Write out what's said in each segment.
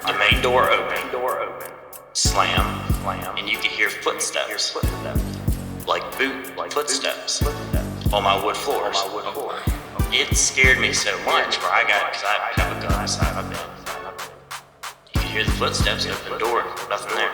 the main door open, slam, and you could hear footsteps, like footsteps on my wood floors. It scared me so much because I have a gun inside my bed. You could hear the footsteps, open the door, nothing there.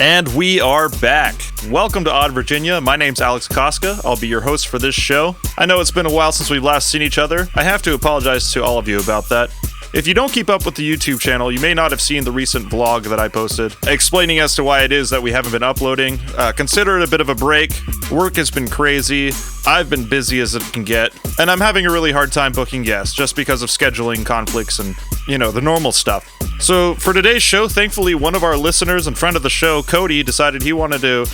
And we are back. Welcome to Odd Virginia. My name's Alex Koska. I'll be your host for this show. I know it's been a while since we've last seen each other. I have to apologize to all of you about that. If you don't keep up with the YouTube channel, you may not have seen the recent vlog that I posted, explaining as to why it is that we haven't been uploading. Consider it a bit of a break. Work has been crazy. I've been busy as it can get. And I'm having a really hard time booking guests just because of scheduling conflicts and, the normal stuff. So for today's show, thankfully, one of our listeners and friend of the show, Cody, decided he wanted to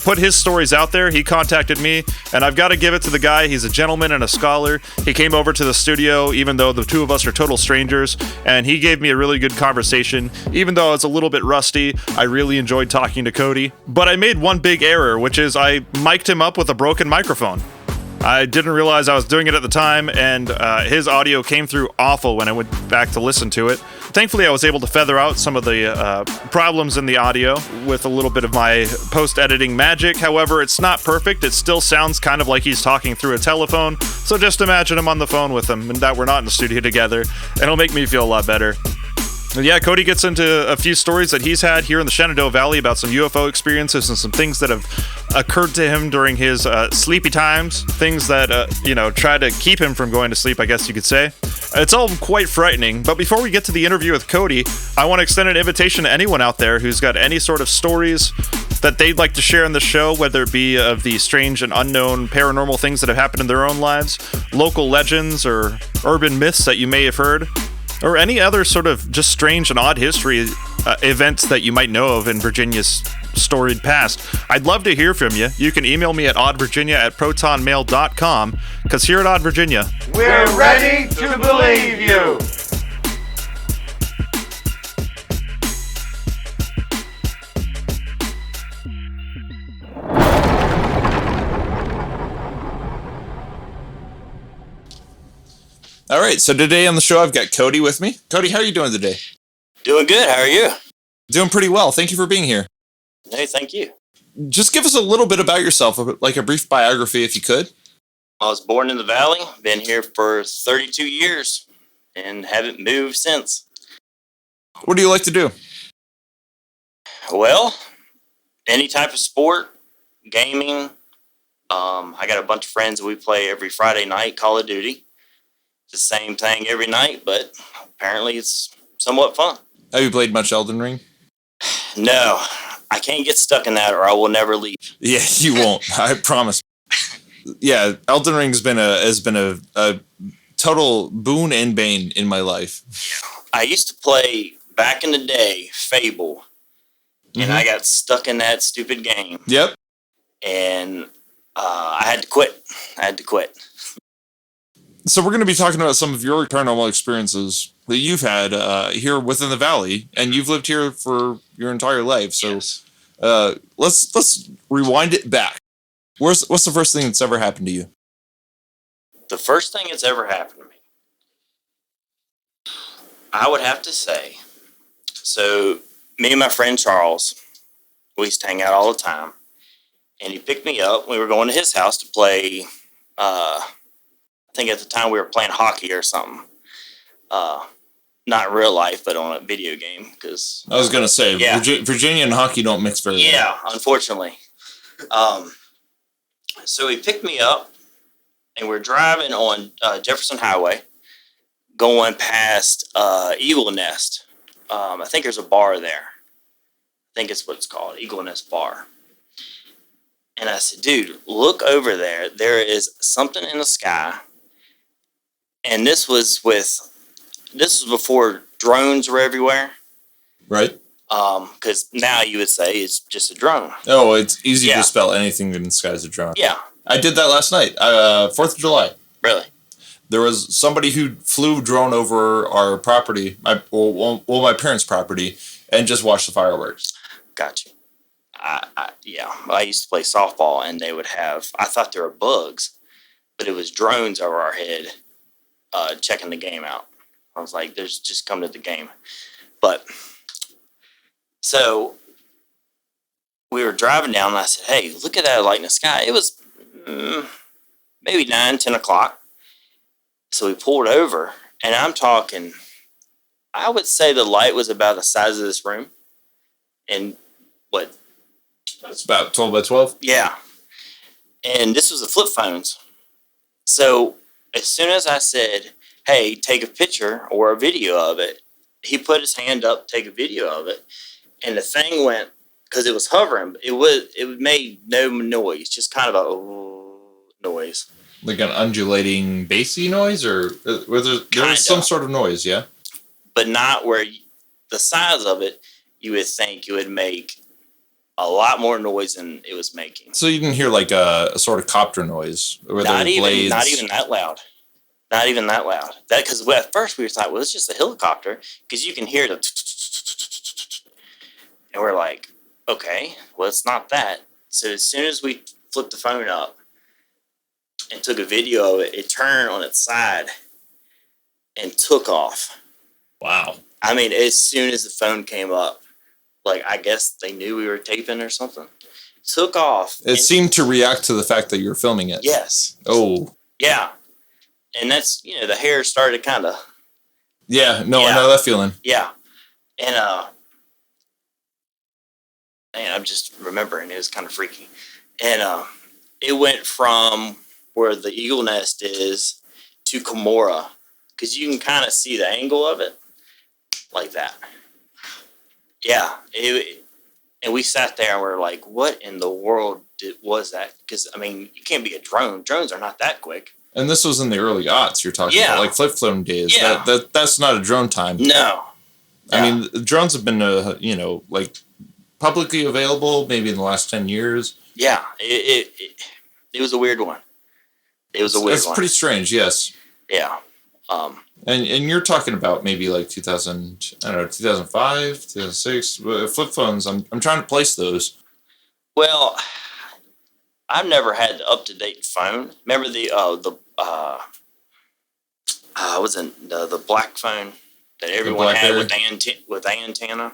put his stories out there. He contacted me, and I've got to give it to the guy. He's a gentleman and a scholar. He came over to the studio, even though the two of us are total strangers, and he gave me a really good conversation. Even though I was a little bit rusty, I really enjoyed talking to Cody. But I made one big error, which is I mic'd him up with a broken microphone. I didn't realize I was doing it at the time, and his audio came through awful when I went back to listen to it. Thankfully, I was able to feather out some of the problems in the audio with a little bit of my post-editing magic. However, it's not perfect. It still sounds kind of like he's talking through a telephone. So just imagine I'm on the phone with him and that we're not in the studio together, and it'll make me feel a lot better. And yeah, Cody gets into a few stories that he's had here in the Shenandoah Valley about some UFO experiences and some things that have occurred to him during his sleepy times, things that, try to keep him from going to sleep, I guess you could say. It's all quite frightening, but before we get to the interview with Cody, I want to extend an invitation to anyone out there who's got any sort of stories that they'd like to share in the show, whether it be of the strange and unknown paranormal things that have happened in their own lives, local legends or urban myths that you may have heard, or any other sort of just strange and odd history events that you might know of in Virginia's storied past. I'd love to hear from you. You can email me at oddvirginia@protonmail.com, because here at Odd Virginia, we're ready to believe you. All right, so today on the show, I've got Cody with me. Cody, how are you doing today? Doing good. How are you? Doing pretty well. Thank you for being here. Hey, thank you. Just give us a little bit about yourself, like a brief biography, if you could. I was born in the Valley, been here for 32 years, and haven't moved since. What do you like to do? Well, any type of sport, gaming. I got a bunch of friends that we play every Friday night, Call of Duty. The same thing every night, but apparently it's somewhat fun. Have you played much Elden Ring? No, I can't get stuck in that or I will never leave. Yeah, you won't. I promise. Yeah, Elden Ring has been a total boon and bane in my life. I used to play back in the day Fable, and I got stuck in that stupid game. Yep. And I had to quit. So we're going to be talking about some of your paranormal experiences that you've had here within the Valley, and you've lived here for your entire life. So yes. Let's rewind it back. What's the first thing that's ever happened to you? The first thing that's ever happened to me, I would have to say, so me and my friend Charles, we used to hang out all the time, and he picked me up. We were going to his house to play, I think at the time we were playing hockey or something. Not in real life, but on a video game. Cause, I was going to say, yeah. Virginia and hockey don't mix very well. Yeah, unfortunately. So he picked me up, and we're driving on Jefferson Highway, going past Eagle Nest. I think there's a bar there. I think it's what it's called, Eagle Nest Bar. And I said, dude, look over there. There is something in the sky. And this was before drones were everywhere. Right. Because now you would say it's just a drone. Oh, it's easy to spell anything in the sky as a drone. Yeah. I did that last night, 4th of July. Really? There was somebody who flew drone over our property, my parents' property, and just watched the fireworks. Gotcha. I used to play softball, and they would have, I thought they were bugs, but it was drones over our head checking the game out. I was like, "There's just come to the game." But so we were driving down, and I said, "Hey, look at that light in the sky." It was maybe 9, 10 o'clock. So we pulled over, and I'm talking, I would say the light was about the size of this room. And what? That's about 12 by 12? Yeah. And this was the flip phones. So as soon as I said, "Hey, take a picture or a video of it," he put his hand up, take a video of it. And the thing went, because it was hovering, it made no noise, just kind of a noise. Like an undulating bassy noise, or there was some sort of noise, yeah? But not where the size of it, you would think it would make a lot more noise than it was making. So you didn't hear like a sort of copter noise? Not even that loud. Not even that loud. Because at first we thought, well, it's just a helicopter, because you can hear the and we're like, okay, well, it's not that. So as soon as we flipped the phone up and took a video of it, it turned on its side and took off. Wow. I mean, as soon as the phone came up, like, I guess they knew we were taping or something. Took off. It seemed to react to the fact that you were filming it. Yes. Oh. Yeah. And that's, the hair started kind of. Yeah. No, I know that feeling. Yeah. And, man, I'm just remembering, it was kind of freaky. And it went from where the eagle nest is to Kimura, because you can kind of see the angle of it like that. Yeah. And we sat there and we were like, what in the world was that? Because, I mean, you can't be a drone. Drones are not that quick. And this was in the early aughts you're talking about, like flip phone days. Yeah. That's not a drone time. No. I mean, drones have been, like publicly available maybe in the last 10 years. Yeah. It was a weird one. It was a weird one. It's pretty strange, yes. Yeah. And you're talking about maybe like 2005, 2006 flip phones. I'm trying to place those. Well, I've never had the up-to-date phone. Remember the black phone that everyone had with the antenna?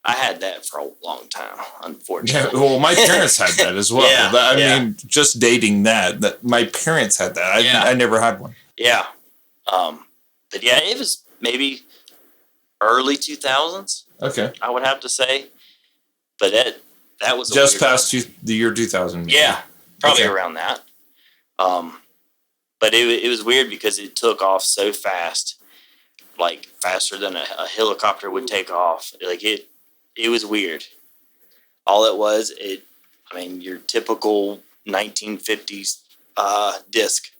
I had that for a long time, unfortunately. Yeah, well, my parents had that as well. Yeah, I mean, just dating that my parents had that. I never had one. Yeah. But yeah, it was maybe early 2000s. Okay. I would have to say. But that was just past the year 2000. Yeah, probably around that. But it was weird because it took off so fast, like faster than a helicopter would take off. Like it was weird. All it was, your typical 1950s disc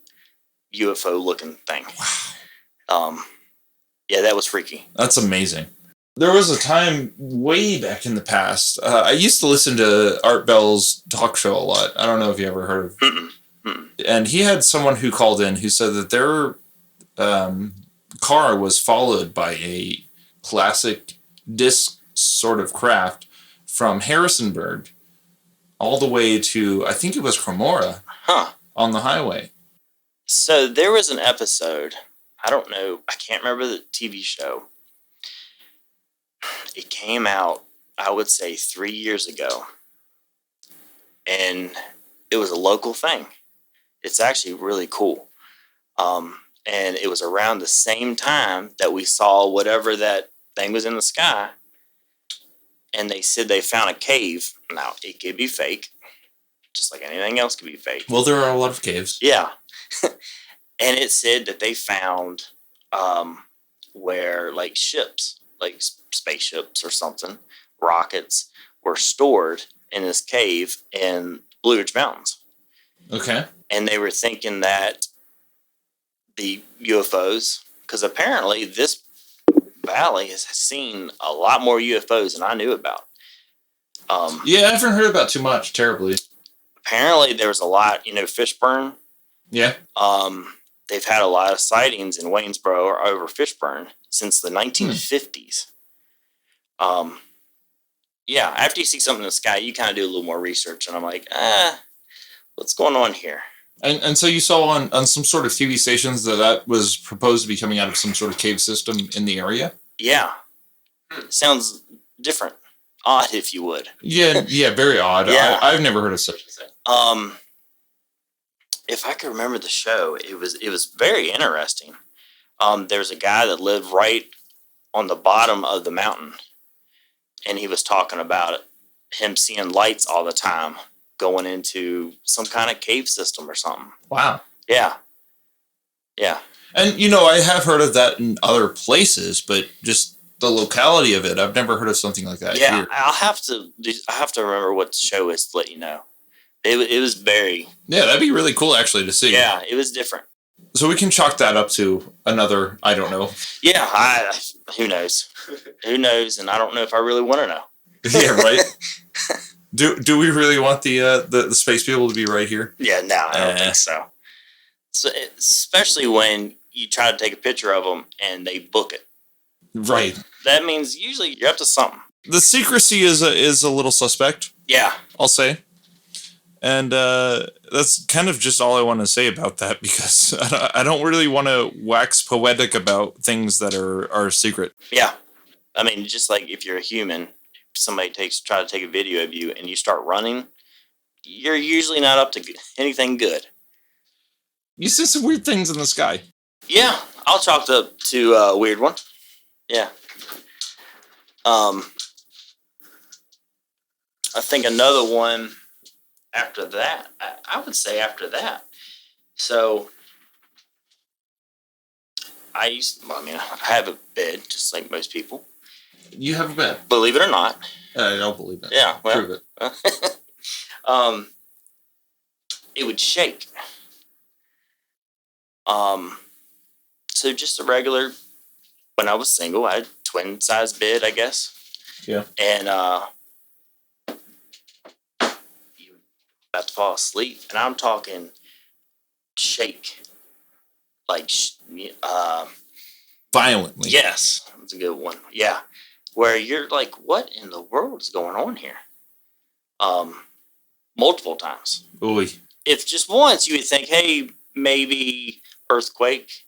UFO looking thing. Wow. Yeah, that was freaky. That's amazing. There was a time way back in the past. I used to listen to Art Bell's talk show a lot. I don't know if you ever heard of it. And he had someone who called in who said that their car was followed by a classic disc sort of craft from Harrisonburg all the way to, I think it was Cremora on the highway. So there was an episode, I don't know, I can't remember the TV show. It came out, I would say, 3 years ago. And it was a local thing. It's actually really cool. And it was around the same time that we saw whatever that thing was in the sky. And they said they found a cave. Now, it could be fake. Just like anything else could be fake. Well, there are a lot of caves. Yeah. And it said that they found where, like, ships, like spaceships or something, rockets, were stored in this cave in Blue Ridge Mountains. Okay. And they were thinking that the UFOs, because apparently this valley has seen a lot more UFOs than I knew about. Yeah, I haven't heard about too much, terribly. Apparently there was a lot, Fishburne. Yeah. They've had a lot of sightings in Waynesboro or over Fishburne since the 1950s. Yeah, after you see something in the sky, you kind of do a little more research, and I'm like, what's going on here? And so you saw on some sort of TV stations that was proposed to be coming out of some sort of cave system in the area? Yeah. Sounds different. Odd, if you would. Yeah, very odd. Yeah. I've never heard of such a thing. If I could remember the show, it was very interesting. There's a guy that lived right on the bottom of the mountain, and he was talking about him seeing lights all the time going into some kind of cave system or something. Wow. Yeah. And, I have heard of that in other places, but just the locality of it, I've never heard of something like that here. I have to remember what the show is to let you know. It was very... Yeah, that'd be really cool, actually, to see. Yeah, it was different. So we can chalk that up to another, I don't know. Yeah, who knows? Who knows, and I don't know if I really want to know. Yeah, right? Do we really want the space people to be right here? Yeah, no, I don't think so. So, especially when you try to take a picture of them and they book it. Right. That means usually you're up to something. The secrecy is a little suspect. Yeah. I'll say. And that's kind of just all I want to say about that, because I don't really want to wax poetic about things that are secret. Yeah. I mean, just like if you're a human, somebody try to take a video of you and you start running, you're usually not up to anything good. You see some weird things in the sky. Yeah, I'll chalk it up to a weird one. Yeah. I think another one after that, I would say after that. So, I have a bed, just like most people. You have a bed? Believe it or not. I don't believe it. Yeah, well. Prove it. It would shake. So just a regular, when I was single, I had a twin-size bed, I guess. Yeah. And, you about to fall asleep, and I'm talking shake. Like, violently. Yes, that's a good one. Yeah. Where you're like, what in the world is going on here? Multiple times. Ooh. If just once, you would think, hey, maybe earthquake.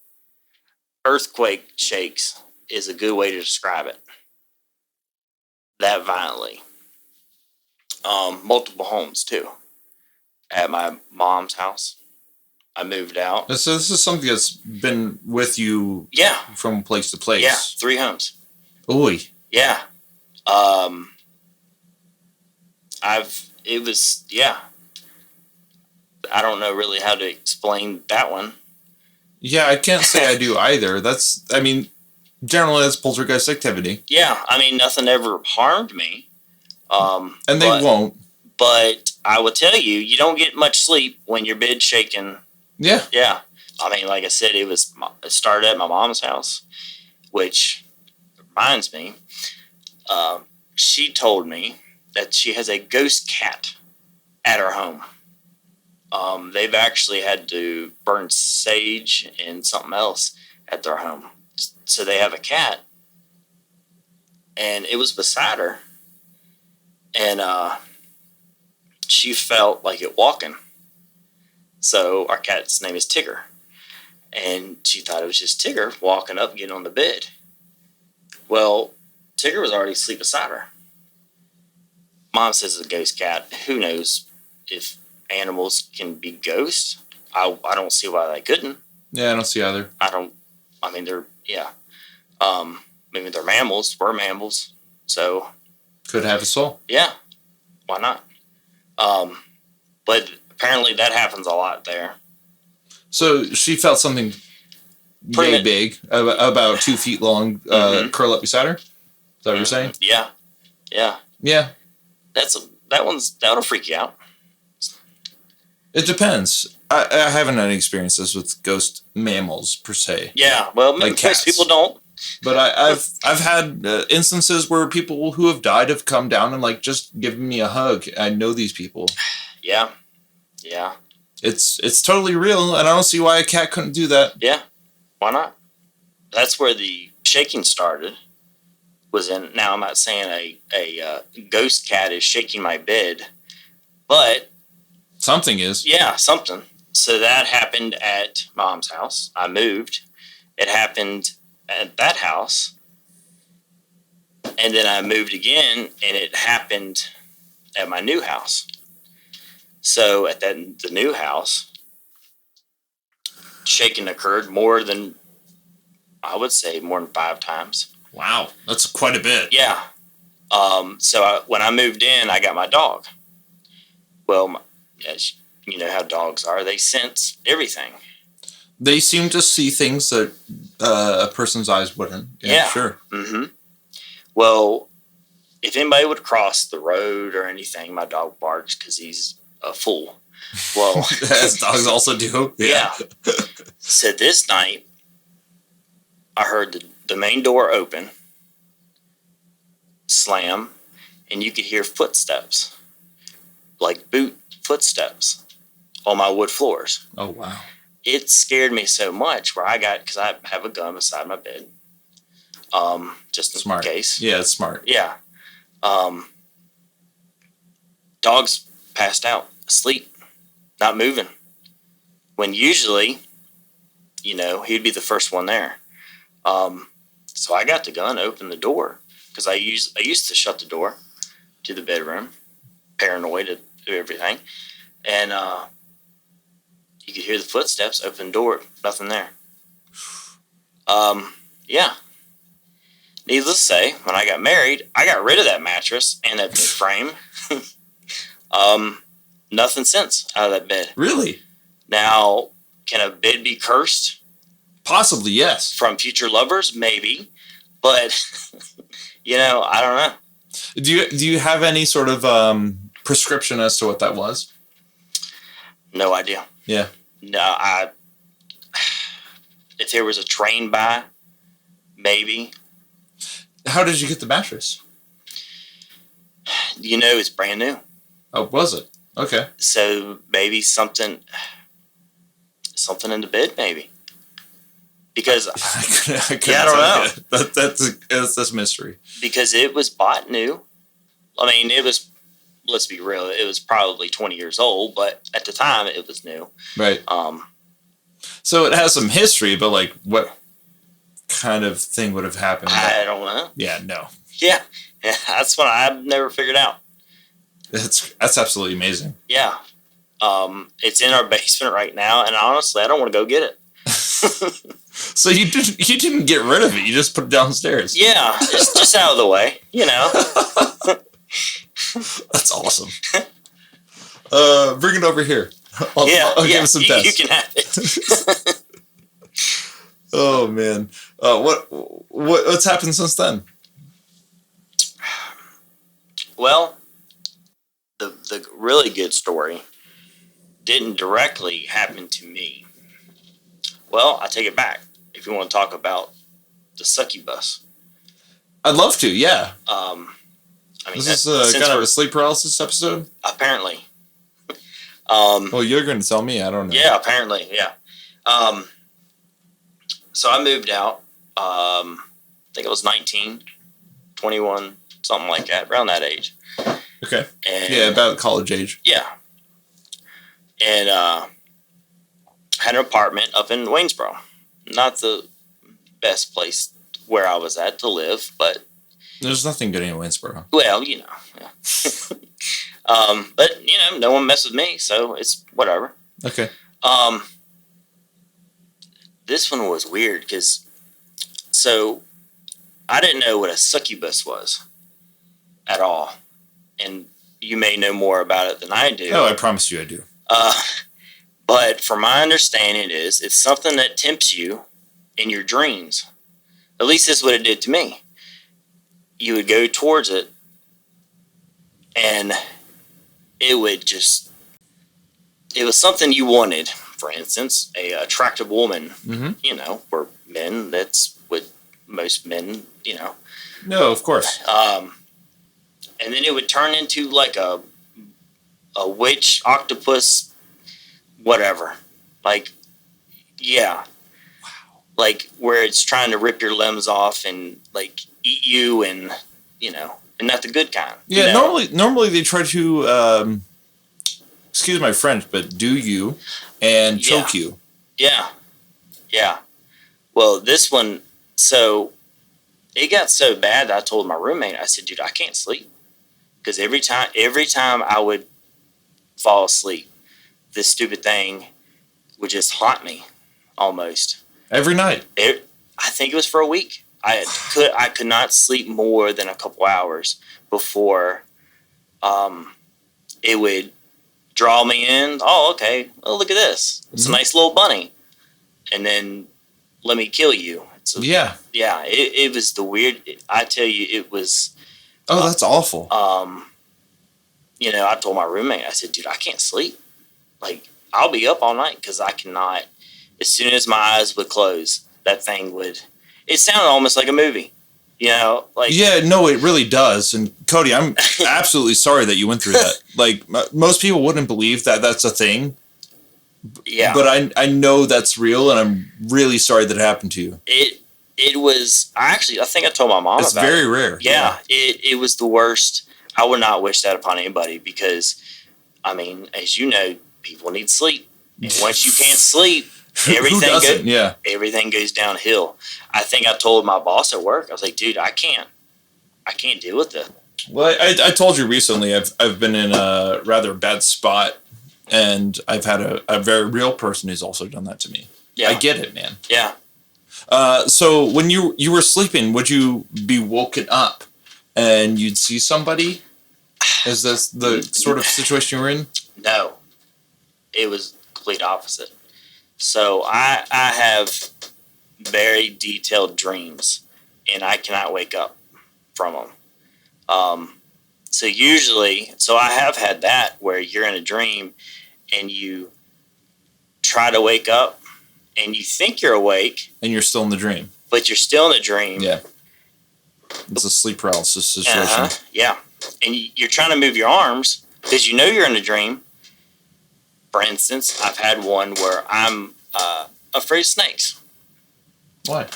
Earthquake shakes is a good way to describe it. That violently. Multiple homes, too. At my mom's house. I moved out. So this is something that's been with you from place to place. Yeah, 3 homes. Ooh. Yeah. I don't know really how to explain that one. Yeah, I can't say I do either. Generally that's poltergeist activity. Yeah, nothing ever harmed me. And they won't. But I will tell you, you don't get much sleep when your bed's shaking. Yeah. Yeah. Like I said, it started at my mom's house, which reminds me, she told me that she has a ghost cat at her home. They've actually had to burn sage and something else at their home. So they have a cat, and it was beside her, and she felt like it walking. So our cat's name is Tigger, and she thought it was just Tigger walking up, getting on the bed. Well, Tigger was already asleep beside her. Mom says it's a ghost cat. Who knows if animals can be ghosts? I don't see why they couldn't. Yeah, I don't see either. Maybe they're mammals. We're mammals. So. Could have a soul. Yeah. Why not? But apparently that happens a lot there. So she felt something pretty big, about 2 feet long, curl up beside her? Is that what you're saying? Yeah. Yeah. Yeah. That'll freak you out. It depends. I haven't had any experiences with ghost mammals per se. Yeah, well, like most people don't. But I've had instances where people who have died have come down and just given me a hug. I know these people. Yeah, yeah. It's totally real, and I don't see why a cat couldn't do that. Yeah, why not? That's where the shaking started. Now I'm not saying a ghost cat is shaking my bed, but something is. Yeah, something. So that happened at Mom's house. I moved. It happened at that house. And then I moved again, and it happened at my new house. So at the new house, shaking occurred more than 5 times. Wow, that's quite a bit. Yeah. So when I moved in, I got my dog. Well, as you know how dogs are, they sense everything. They seem to see things that a person's eyes wouldn't. Yeah. Sure. Mm-hmm. Well, if anybody would cross the road or anything, my dog barks because he's a fool. Well, as dogs also do. Yeah. So this night, I heard the main door open, slam, and you could hear footsteps, like boot footsteps on my wood floors. Oh, wow. It scared me so much because I have a gun beside my bed. Just in case. Yeah, it's smart. Yeah. Dog's passed out, asleep, not moving. When usually, he'd be the first one there. So I got the gun, opened the door, because I used to shut the door to the bedroom, paranoid of everything, and you could hear the footsteps, open the door, nothing there. Yeah. Needless to say, when I got married, I got rid of that mattress and that bed frame. Nothing since out of that bed. Really? Now, can a bed be cursed? Possibly, yes. From future lovers? Maybe. But, I don't know. Do you have any sort of prescription as to what that was? No idea. Yeah. No, if there was a train by, maybe. How did you get the mattress? It's brand new. Oh, was it? Okay. So maybe something in the bed, maybe. Because I don't know. That's mystery. Because it was bought new. I mean, let's be real, it was probably 20 years old, but at the time it was new. Right. So it has some history, but like what kind of thing would have happened? I don't know. Yeah, no. Yeah, that's what I've never figured out. That's absolutely amazing. Yeah. It's in our basement right now, and honestly, I don't want to go get it. So you didn't get rid of it, you just put it downstairs. Yeah, it's just out of the way, That's awesome. Bring it over here. I'll give it some tests. You can have it. Oh man, what's happened since then? Well, the really good story didn't directly happen to me. Well, I take it back. If you want to talk about the Succubus, I'd love to. Yeah. This is kind of a sleep paralysis episode. Apparently. Well, you're going to tell me. I don't know. Yeah, apparently. Yeah. So I moved out. I think I was 19, 21, something like that, around that age. Okay. And, yeah, about college age. Yeah. And had an apartment up in Waynesboro. Not the best place where I was at to live, but there's nothing good in Waynesboro. Well, yeah. But no one messed with me, so it's whatever. Okay. This one was weird because, I didn't know what a succubus was at all, and you may know more about it than I do. Oh, I promise you I do. But from my understanding it's something that tempts you in your dreams. At least that's what it did to me. You would go towards it, and it was something you wanted. For instance, a attractive woman, or men, that's what most men, No, of course. And then it would turn into like a witch, octopus, whatever. Like, yeah. Wow. Like where it's trying to rip your limbs off and like eat you and, and not the good kind. Yeah, normally they try to excuse my French, but do you and choke you. Yeah. Yeah. Well, this one, so it got so bad that I told my roommate, I said, dude, I can't sleep. Because every time I would fall asleep, this stupid thing would just haunt me almost. Every night? I think it was for a week. I could not sleep more than a couple hours before it would draw me in. Oh, okay. Well, look at this. It's a nice little bunny. And then let me kill you. Yeah, it was the weird. I tell you, it was. Oh, that's awful. You know, I told my roommate, I said, dude, I can't sleep. Like, I'll be up all night because I cannot. As soon as my eyes would close, that thing would. It sounded almost like a movie. You know, like. Yeah, no, it really does. And Cody, I'm absolutely sorry that you went through that. Like, most people wouldn't believe that that's a thing. Yeah. But I know that's real, and I'm really sorry that it happened to you. It was. I think I told my mom about it. It's very rare. Yeah, it was the worst. I would not wish that upon anybody because, I mean, as you know, people need sleep. And once you can't sleep, everything goes downhill. I think I told my boss at work, I was like, dude, I can't deal with it. Well, I told you recently, I've been in a rather bad spot, and I've had a very real person who's also done that to me. Yeah. I get it, man. Yeah. So when you were sleeping, would you be woken up and you'd see somebody? Is this the sort of situation you were in? No. It was complete opposite. So I have very detailed dreams, and I cannot wake up from them. So I have had that where you're in a dream and you try to wake up and you think you're awake. And you're still in the dream. But you're still in the dream. Yeah. It's a sleep paralysis situation. Yeah. And you're trying to move your arms because you know you're in a dream. For instance, I've had one where I'm afraid of snakes. Why?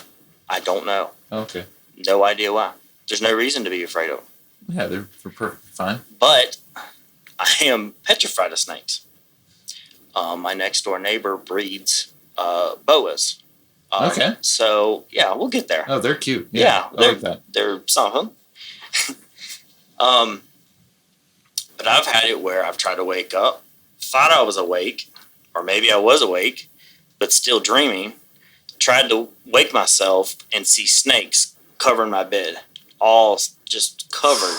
I don't know. Okay. No idea why. There's no reason to be afraid of them. Yeah, they're perfectly fine. But I am petrified of snakes. My next door neighbor breeds boas. Okay. So, yeah, we'll get there. Oh, they're cute. Yeah, I like that. They're something. But I've had it where I've tried to wake up, thought I was awake, or maybe I was awake, but still dreaming, tried to wake myself and see snakes covering my bed, all just covered.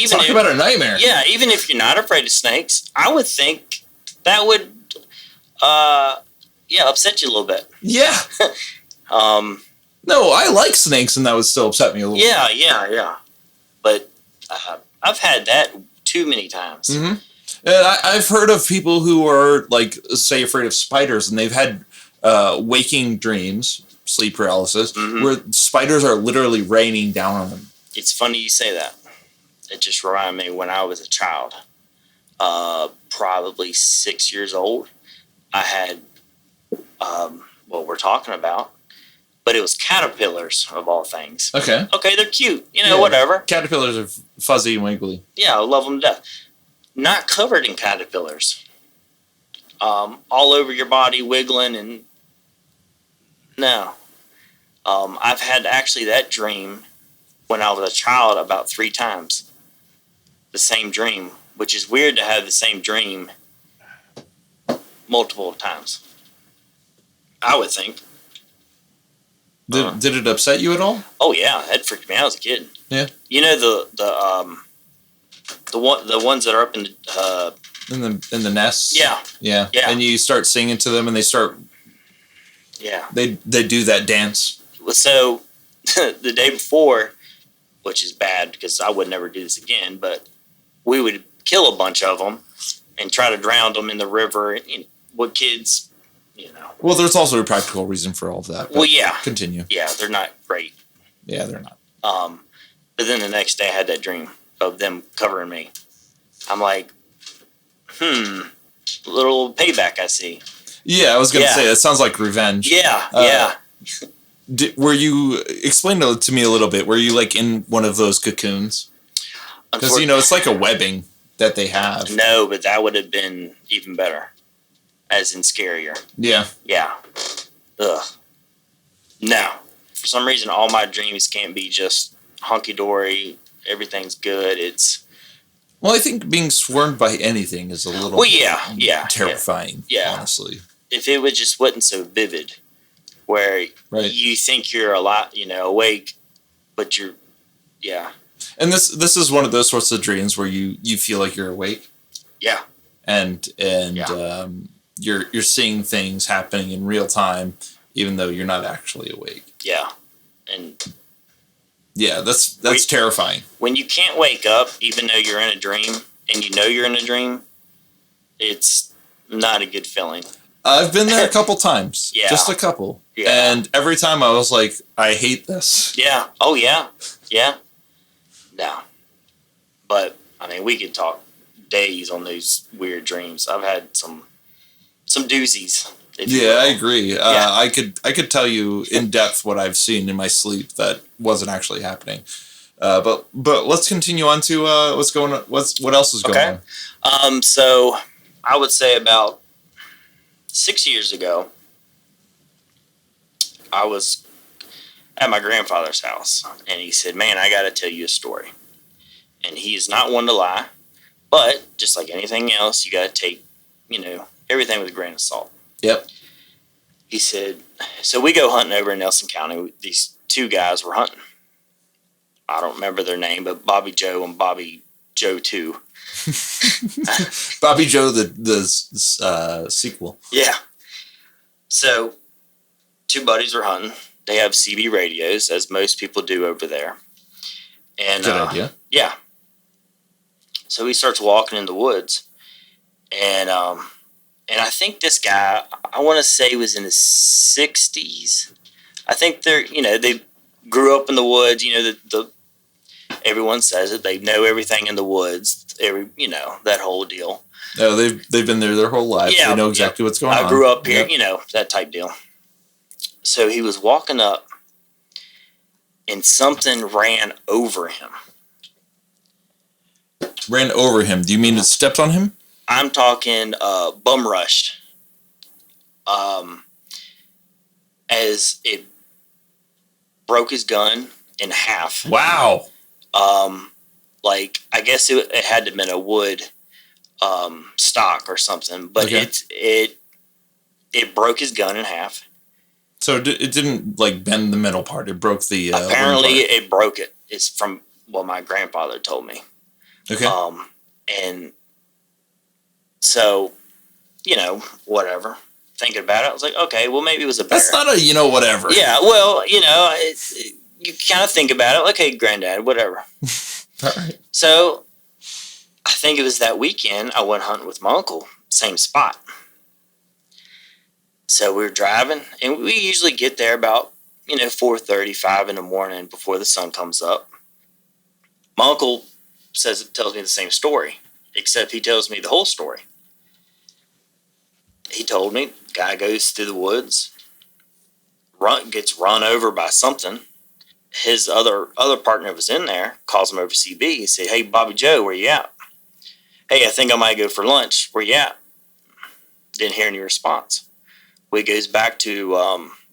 Talk about a nightmare. Yeah, even if you're not afraid of snakes, I would think that would, upset you a little bit. Yeah. No, I like snakes, and that would still upset me a little bit. Yeah. But I've had that too many times. Mm-hmm. And I've heard of people who are, like, say, afraid of spiders, and they've had waking dreams, sleep paralysis, where spiders are literally raining down on them. It's funny you say that. It just reminded me when I was a child, probably 6 years old, I had what we're talking about, but it was caterpillars of all things. Okay, they're cute, whatever. Caterpillars are fuzzy and wiggly. Yeah, I love them to death. Not covered in caterpillars. All over your body, wiggling, and no. I've had actually that dream when I was a child about 3 times. The same dream, which is weird to have the same dream multiple times. I would think. Did it upset you at all? Oh yeah, that freaked me out as a kid. Yeah. You know the ones that are up in the nests. Yeah. And you start singing to them, and they start. Yeah. They do that dance. So the day before, which is bad because I would never do this again, but we would kill a bunch of them and try to drown them in the river. What kids, Well, there's also a practical reason for all of that. Well, yeah. Continue. Yeah, they're not great. Yeah, they're not. But then the next day I had that dream of them covering me. I'm like, little payback I see. Yeah, I was going to say, it sounds like revenge. Yeah. Were you, explain to me a little bit, were you like in one of those cocoons? Because, it's like a webbing. that they have. No, but that would have been even better. As in scarier. Yeah. Yeah. Ugh. No. For some reason, all my dreams can't be just hunky-dory, everything's good. Well, I think being swarmed by anything is a little terrifying, honestly. If it just wasn't so vivid, where you think you're a lot, awake, but you're, And this is one of those sorts of dreams where you feel like you're awake. Yeah. And you're seeing things happening in real time, even though you're not actually awake. Yeah. And yeah, that's terrifying. When you can't wake up, even though you're in a dream, and you know you're in a dream, it's not a good feeling. I've been there a couple times. Yeah. Just a couple. Yeah. And every time I was like, I hate this. Yeah. Oh, yeah. Yeah. No. But, I mean, we could talk days on those weird dreams. I've had some doozies. Yeah, I agree. I could tell you in depth what I've seen in my sleep that wasn't actually happening. But let's continue on to what's going on. What else is going on? So I would say about 6 years ago, I was at my grandfather's house, and he said, "Man, I got to tell you a story." And he is not one to lie, but just like anything else, you got to take, everything with a grain of salt. Yep. He said, so we go hunting over in Nelson County. These two guys were hunting. I don't remember their name, but Bobby Joe and Bobby Joe 2. Bobby Joe, the sequel. Yeah. So, two buddies were hunting. They have CB radios, as most people do over there. And, good idea. Yeah. So he starts walking in the woods, and I think this guy, I want to say, was in his 60s. I think they grew up in the woods. Everyone says it. They know everything in the woods. That whole deal. No, they've been there their whole life. Yeah, they know exactly what's going on. I grew up here, that type deal. So he was walking up, and something ran over him. Ran over him? Do you mean it stepped on him? I'm talking bum rushed. As it broke his gun in half. Wow. I guess it had to have been a wood stock or something, but okay. it broke his gun in half. So it didn't bend the middle part. It broke the. Apparently, it broke it. It's from what my grandfather told me. Okay. And so, whatever. Thinking about it, I was like, okay, well, maybe it was a bear. That's not a whatever. Yeah, well, you kind of think about it. Okay, granddad, whatever. All right. So, I think it was that weekend I went hunting with my uncle, same spot. So we were driving, and we usually get there about 4:30, 5 in the morning before the sun comes up. My uncle tells me the same story, except he tells me the whole story. He told me, guy goes through the woods, gets run over by something. His other partner was in there, calls him over CB. He said, "Hey, Bobby Joe, where you at?" "Hey, I think I might go for lunch. Where you at?" Didn't hear any response. We goes back to,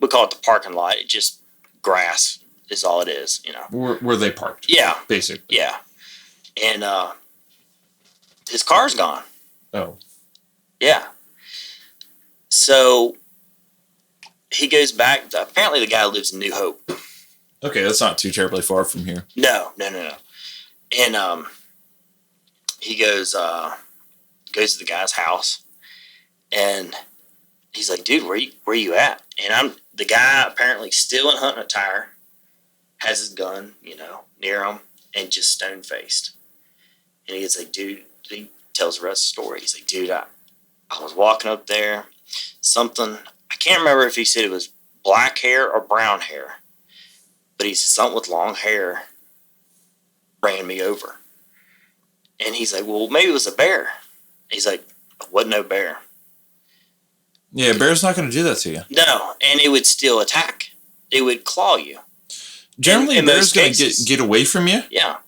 we call it the parking lot. It's just grass is all it is, Where they parked. Yeah. Basically. Yeah. And his car's gone. Oh. Yeah. So he goes back. Apparently the guy lives in New Hope. Okay, that's not too terribly far from here. No. And he goes to the guy's house, and he's like, "Dude, where you at?" And the guy apparently still in hunting attire, has his gun, near him, and just stone faced. And he's like, "Dude," he tells the rest of the story. He's like, "Dude, I was walking up there, something, I can't remember if he said it was black hair or brown hair, but he said something with long hair ran me over." And he's like, "Well, maybe it was a bear." He's like, "It wasn't no bear." Yeah, a bear's not going to do that to you. No, and it would still attack. It would claw you. Generally, in a bear's most going to cases. get away from you. Yeah.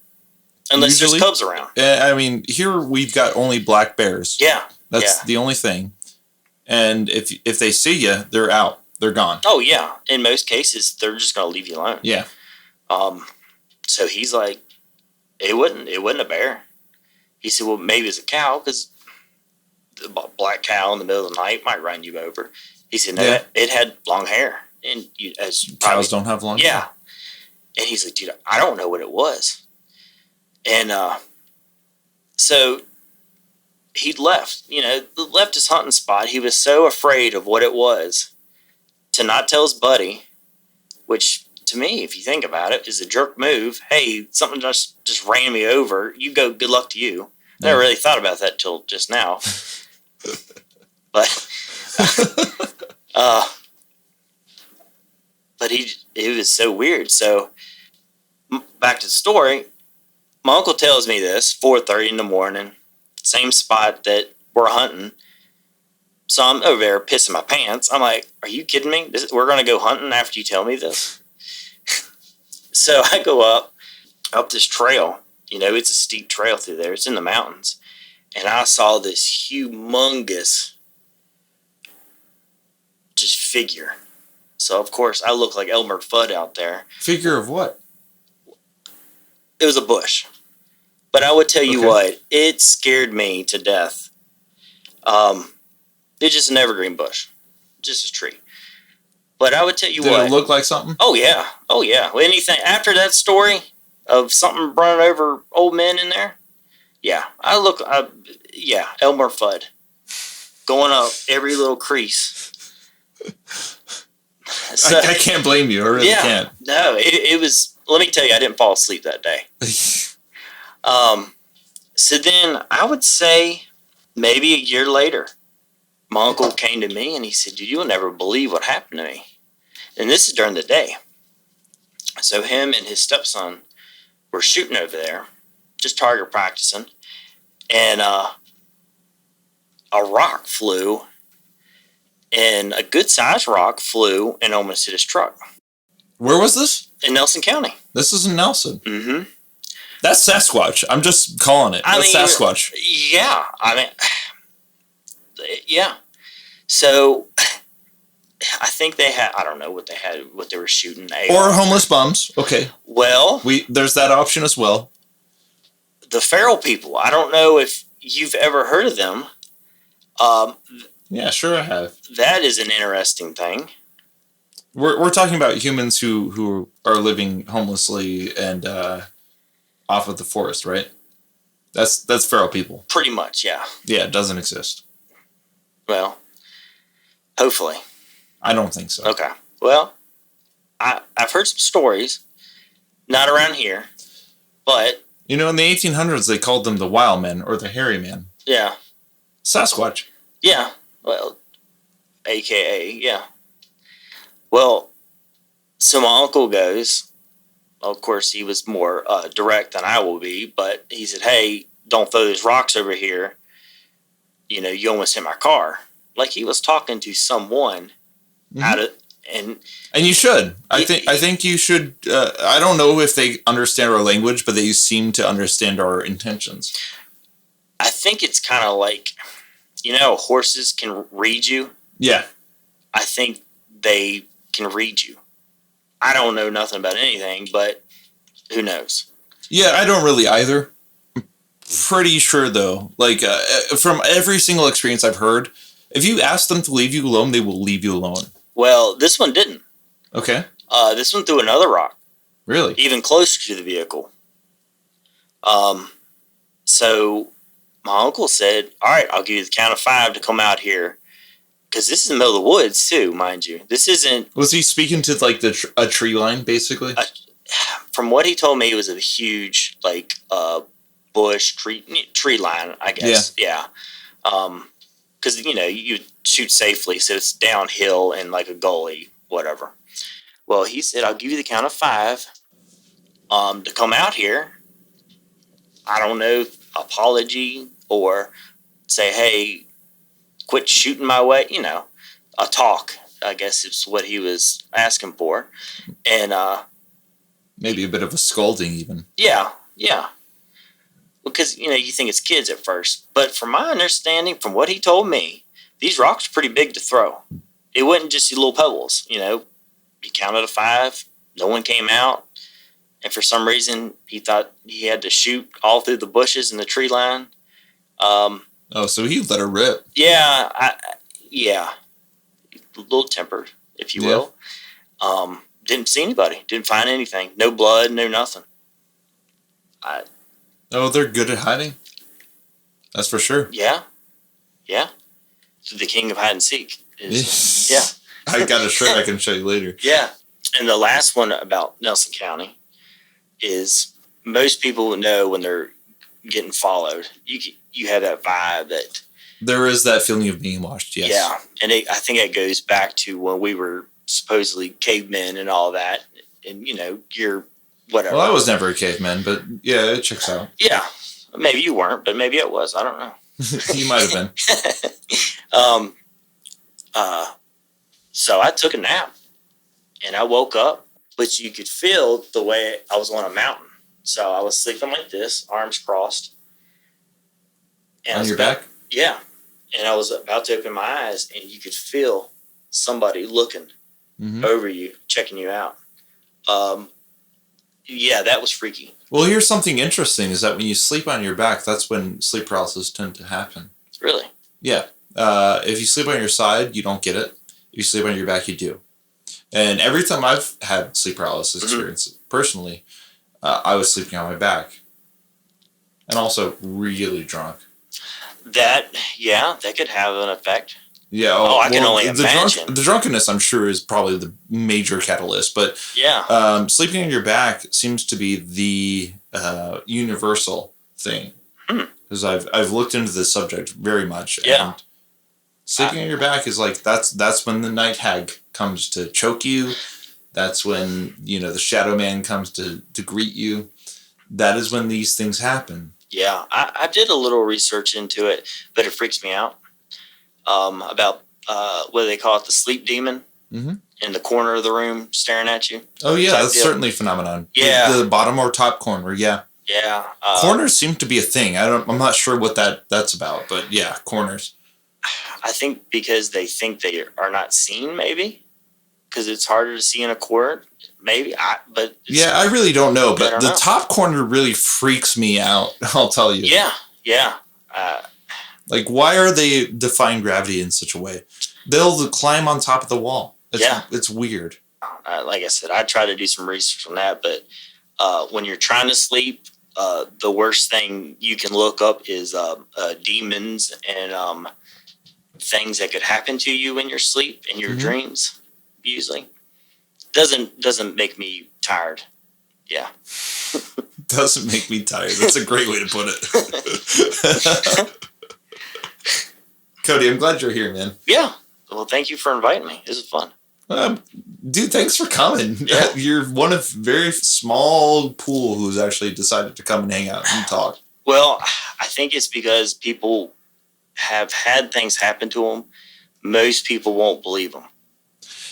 Unless there's cubs around. I mean, here we've got only black bears. Yeah. That's the only thing. And if they see you, they're out. They're gone. Oh, yeah. In most cases, they're just going to leave you alone. Yeah. So he's like, it wasn't a bear. He said, well, maybe it's a cow, because the black cow in the middle of the night might run you over. He said, no, it had long hair. And cows don't have long hair. Yeah. And he's like, dude, I don't know what it was. And so he left his hunting spot. He was so afraid of what it was to not tell his buddy, which to me, if you think about it, is a jerk move. Hey, something just ran me over. You go, good luck to you. I never really thought about that till just now. But it was so weird. So back to the story. My uncle tells me this, 4:30 in the morning, same spot that we're hunting. So I'm over there pissing my pants. I'm like, are you kidding me? We're going to go hunting after you tell me this? So I go up this trail. It's a steep trail through there. It's in the mountains. And I saw this humongous just figure. So, of course, I look like Elmer Fudd out there. Figure of what? It was a bush. But I would tell you what, it scared me to death. It's just an evergreen bush. Just a tree. But I would tell you what. Did it look like something? Oh, yeah. Oh, yeah. Anything after that story of something running over old men in there? Yeah. Elmer Fudd. Going up every little crease. So, I can't blame you. I really can't. No, it was, let me tell you, I didn't fall asleep that day. So then I would say maybe a year later, my uncle came to me and he said, dude, you'll never believe what happened to me. And this is during the day. So him and his stepson were shooting over there, just target practicing. And a rock flew, and a good-sized rock flew and almost hit his truck. Where was this? In Nelson County. This is in Nelson. Mm-hmm. That's Sasquatch. I'm just calling it. That's Sasquatch. Yeah. Yeah. So I think they had, I don't know what they were shooting. Or homeless bums. Okay. Well. There's that option as well. The feral people. I don't know if you've ever heard of them. Yeah, sure I have. That is an interesting thing. We're talking about humans who are living homelessly and off of the forest, right? That's feral people. Pretty much, yeah. Yeah, it doesn't exist. Well, hopefully. I don't think so. Okay. Well, I've heard some stories, not around here, but... in the 1800s, they called them the wild men or the hairy man. Yeah. Sasquatch. Yeah. Well, AKA, yeah. Well, so my uncle goes, of course, he was more direct than I will be, but he said, hey, don't throw those rocks over here. You almost hit my car. Like he was talking to someone out of, and you should. I think you should. I don't know if they understand our language, but they seem to understand our intentions. I think it's kind of like, horses can read you. Yeah. I think they can read you. I don't know nothing about anything, but who knows? Yeah, I don't really either. I'm pretty sure, though. Like, from every single experience I've heard, if you ask them to leave you alone, they will leave you alone. Well, this one didn't. Okay. This one threw another rock. Really? Even closer to the vehicle. So my uncle said, all right, I'll give you the count of 5 to come out here. Because this is in the middle of the woods, too, mind you. This isn't... Was he speaking to, like, a tree line, basically? From what he told me, it was a huge, like, bush, tree line, I guess. Yeah. Because, you shoot safely, so it's downhill and, like, a gully, whatever. Well, he said, I'll give you the count of 5 to come out here. I don't know, apology or say, hey... quit shooting my way, a talk, I guess is what he was asking for. And, maybe a bit of a scolding even. Yeah. because, you think it's kids at first. But from my understanding, from what he told me, these rocks are pretty big to throw. It wasn't just little pebbles, You counted to 5, no one came out. And for some reason, he thought he had to shoot all through the bushes and the tree line. So he let her rip. Yeah, a little tempered, if you will. Didn't see anybody. Didn't find anything. No blood, no nothing. They're good at hiding. That's for sure. Yeah. So the king of hide and seek is, I got a shirt I can show you later. Yeah. And the last one about Nelson County is most people know when they're getting followed. You have that vibe that there is that feeling of being watched. Yes. Yeah, and I think it goes back to when we were supposedly cavemen and all that, and you're whatever. Well, I was never a caveman, but yeah, it checks out. Yeah, maybe you weren't, but maybe it was. I don't know. You might have been. So I took a nap, and I woke up, but you could feel the way I was on a mountain. So I was sleeping like this, arms crossed. And on your back? Yeah. And I was about to open my eyes, and you could feel somebody looking over you, checking you out. Yeah, that was freaky. Well, here's something interesting, is that when you sleep on your back, that's when sleep paralysis tend to happen. Really? Yeah. If you sleep on your side, you don't get it. If you sleep on your back, you do. And every time I've had sleep paralysis experience, personally, I was sleeping on my back. And also really drunk. That could have an effect. Yeah. I can only imagine. The drunkenness, I'm sure, is probably the major catalyst. But sleeping on your back seems to be the universal thing. Because I've looked into this subject very much. Yeah. And sleeping on your back is like, that's when the night hag comes to choke you. That's when, the shadow man comes to greet you. That is when these things happen. Yeah, I did a little research into it, but it freaks me out. About what do they call it, the sleep demon in the corner of the room staring at you. Oh yeah, that's certainly a phenomenon. Yeah, the bottom or top corner. Yeah. Yeah. Corners seem to be a thing. I'm not sure what that's about, but yeah, corners. I think because they think they are not seen, maybe. Because it's harder to see in a court, maybe. I really don't know. But the top corner really freaks me out. I'll tell you. Yeah. Like, why are they defying gravity in such a way? They'll climb on top of the wall. It's weird. Like I said, I try to do some research on that. But when you're trying to sleep, the worst thing you can look up is demons and things that could happen to you in your sleep, in your dreams. Usually doesn't make me tired. Yeah. Doesn't make me tired. That's a great way to put it. Cody, I'm glad you're here, man. Yeah. Well, thank you for inviting me. This is fun. Dude, thanks for coming. Yeah. You're one of very small pool who's actually decided to come and hang out and talk. Well, I think it's because people have had things happen to them. Most people won't believe them.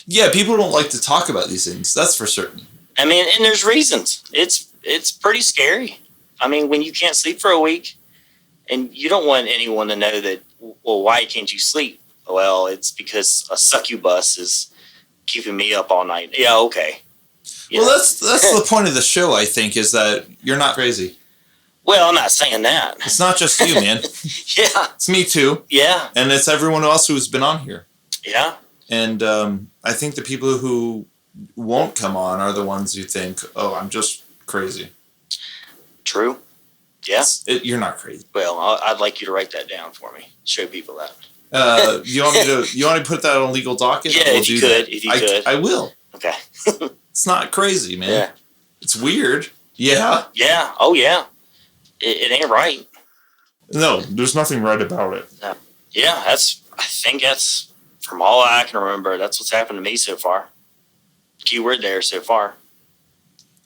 Yeah, people don't like to talk about these things. That's for certain. I mean, and there's reasons. It's pretty scary. I mean, when you can't sleep for a week, and you don't want anyone to know that, well, why can't you sleep? Well, it's because a succubus is keeping me up all night. Yeah, okay. That's the point of the show, I think, is that you're not crazy. Well, I'm not saying that. It's not just you, man. Yeah. It's me, too. Yeah. And it's everyone else who's been on here. Yeah. And I think the people who won't come on are the ones who think, oh, I'm just crazy. True. Yeah. You're not crazy. Well, I'd like you to write that down for me. Show people that. You want me to put that on legal docket? Yeah, if you could. I will. Okay. It's not crazy, man. Yeah. It's weird. Yeah. Yeah. Oh, yeah. It ain't right. No, there's nothing right about it. Yeah, I think that's, from all I can remember, that's what's happened to me so far. Keyword there, so far.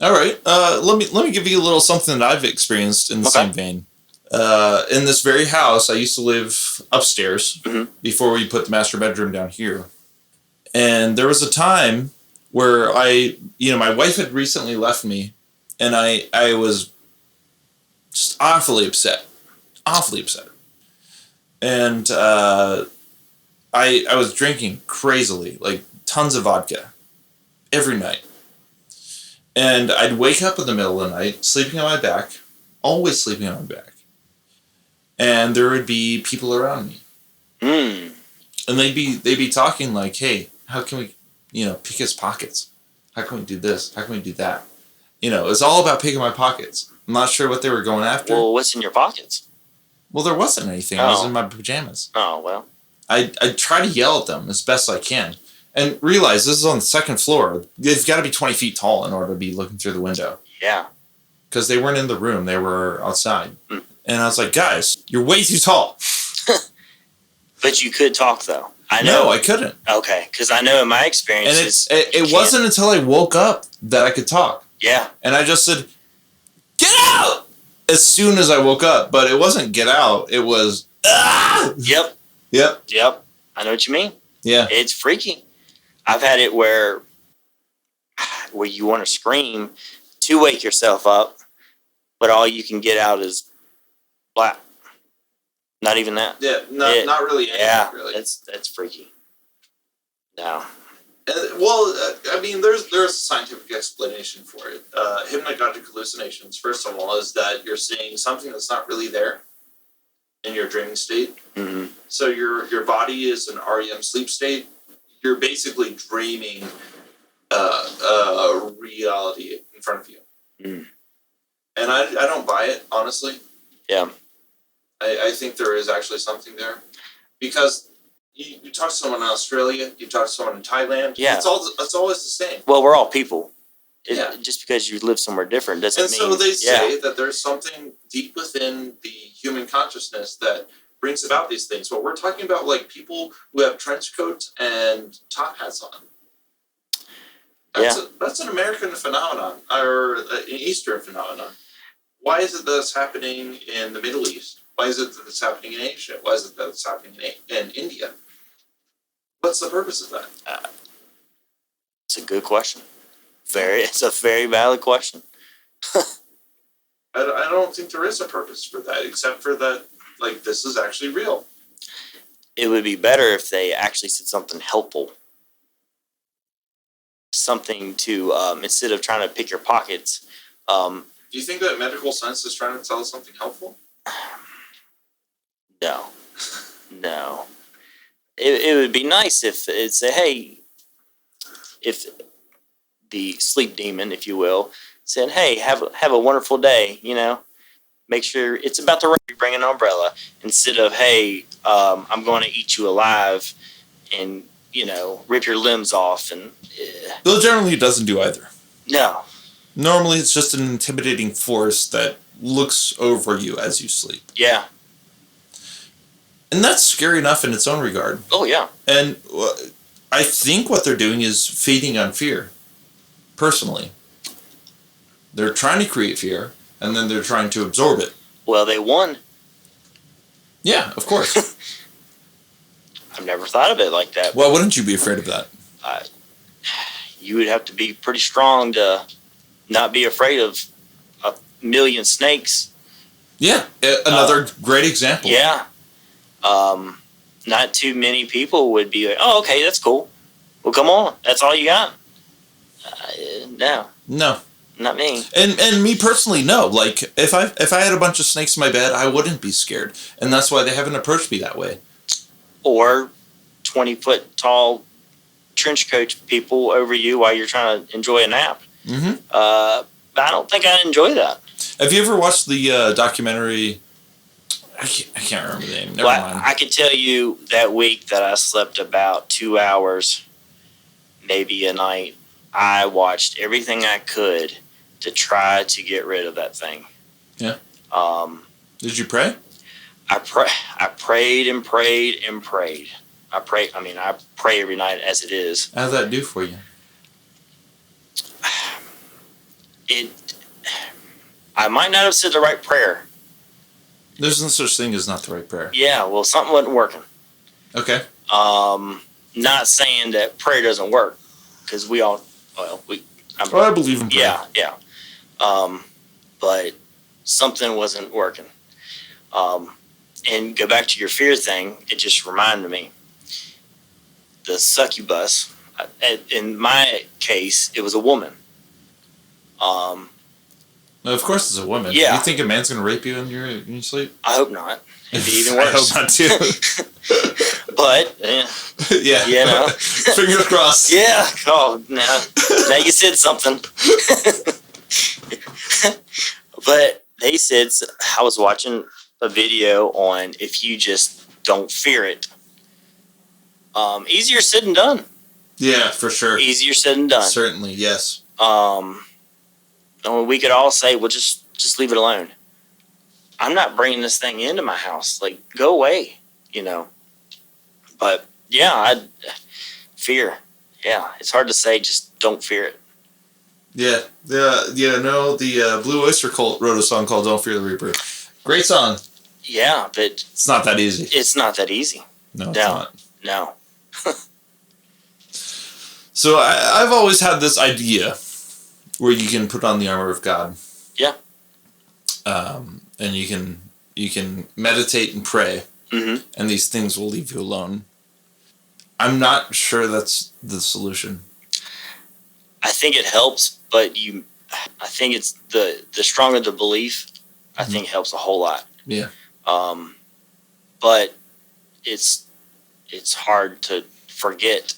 All right. Let me give you a little something that I've experienced in the same vein. In this very house, I used to live upstairs before we put the master bedroom down here. And there was a time where my wife had recently left me, and I was just awfully upset. And I was drinking crazily, like tons of vodka every night. And I'd wake up in the middle of the night, sleeping on my back, always sleeping on my back. And there would be people around me. Mm. And they'd be talking like, hey, how can we, pick his pockets? How can we do this? How can we do that? It's all about picking my pockets. I'm not sure what they were going after. Well, what's in your pockets? Well, there wasn't anything. I was in my pajamas. Oh, well. I try to yell at them as best I can. And realize this is on the second floor. They've got to be 20 feet tall in order to be looking through the window. Yeah. Because they weren't in the room. They were outside. Mm. And I was like, guys, you're way too tall. But you could talk, though. I know. No, I couldn't. Okay. Because I know in my experiences... And it wasn't until I woke up that I could talk. Yeah. And I just said, get out! As soon as I woke up. But it wasn't get out. It was, ah! Yep. I know what you mean. Yeah. It's freaky. I've had it where you want to scream to wake yourself up, but all you can get out is blah. Not even that. Yeah, not really. Yeah, really. That's freaky. No. There's a scientific explanation for it. Hypnagogic hallucinations, first of all, is that you're seeing something that's not really there in your dreaming state. Mm-hmm. So your body is an REM sleep state. You're basically dreaming a reality in front of you. Mm. And I don't buy it, honestly. Yeah. I think there is actually something there. Because you talk to someone in Australia, you talk to someone in Thailand, yeah. it's always the same. Well, we're all people. Yeah. Just because you live somewhere different doesn't mean... And so they say that there's something deep within the human consciousness that brings about these things. But we're talking about like people who have trench coats and top hats on. That's an American phenomenon, or an Eastern phenomenon. Why is it that it's happening in the Middle East? Why is it that it's happening in Asia? Why is it that it's happening in India? What's the purpose of that? It's a good question. It's a very valid question. I don't think there is a purpose for that, except for that, like, this is actually real. It would be better if they actually said something helpful. Something to, instead of trying to pick your pockets. Do you think that medical science is trying to tell us something helpful? No. It would be nice if it said, hey, if the sleep demon, if you will, said, hey, have a wonderful day, make sure it's about to rain, bring an umbrella, instead of, hey, I'm going to eat you alive and, rip your limbs off. And Though generally it doesn't do either. No. Normally it's just an intimidating force that looks over you as you sleep. Yeah. And that's scary enough in its own regard. Oh, yeah. And I think what they're doing is feeding on fear. Personally. They're trying to create fear, and then they're trying to absorb it. Well, they won. Yeah, of course. I've never thought of it like that. Well, wouldn't you be afraid of that? You would have to be pretty strong to not be afraid of a million snakes. Yeah, another great example. Yeah. Not too many people would be like, oh, okay, that's cool. Well, come on. That's all you got? No. No. Not me. And me personally, no. Like, if I had a bunch of snakes in my bed, I wouldn't be scared. And that's why they haven't approached me that way. Or 20-foot tall trench coat people over you while you're trying to enjoy a nap. Mm-hmm. I don't think I'd enjoy that. Have you ever watched the documentary? I can't remember the name. Never mind. I can tell you that week that I slept about 2 hours, maybe a night. I watched everything I could to try to get rid of that thing. Yeah. Did you pray? I prayed and prayed and prayed. I pray every night as it is. How did that do for you? I might not have said the right prayer. There's no such thing as not the right prayer. Yeah, well, something wasn't working. Okay. Not saying that prayer doesn't work, because I believe in prayer. Yeah. But something wasn't working. And go back to your fear thing, it just reminded me. The succubus, in my case, it was a woman. Well, of course it's a woman. Yeah. You think a man's going to rape you in your sleep? I hope not. It'd be even worse. I hope not, too. But, yeah. you know. Fingers crossed. Yeah. Oh, now you said something. But they said, I was watching a video on if you just don't fear it. Easier said than done. Yeah, for sure. Easier said than done. Certainly, yes. We could all say, well, just leave it alone. I'm not bringing this thing into my house. Like, go away, you know. But, yeah, fear. Yeah, it's hard to say, just don't fear it. Yeah, the Blue Oyster Cult wrote a song called Don't Fear the Reaper. Great song. Yeah, but... It's not that easy. It's not that easy. No, it's not. No. So I've always had this idea where you can put on the armor of God. Yeah. And you can meditate and pray, and these things will leave you alone. I'm not sure that's the solution. I think it helps, but I think it's the stronger the belief, I think helps a whole lot. Yeah. But it's hard to forget.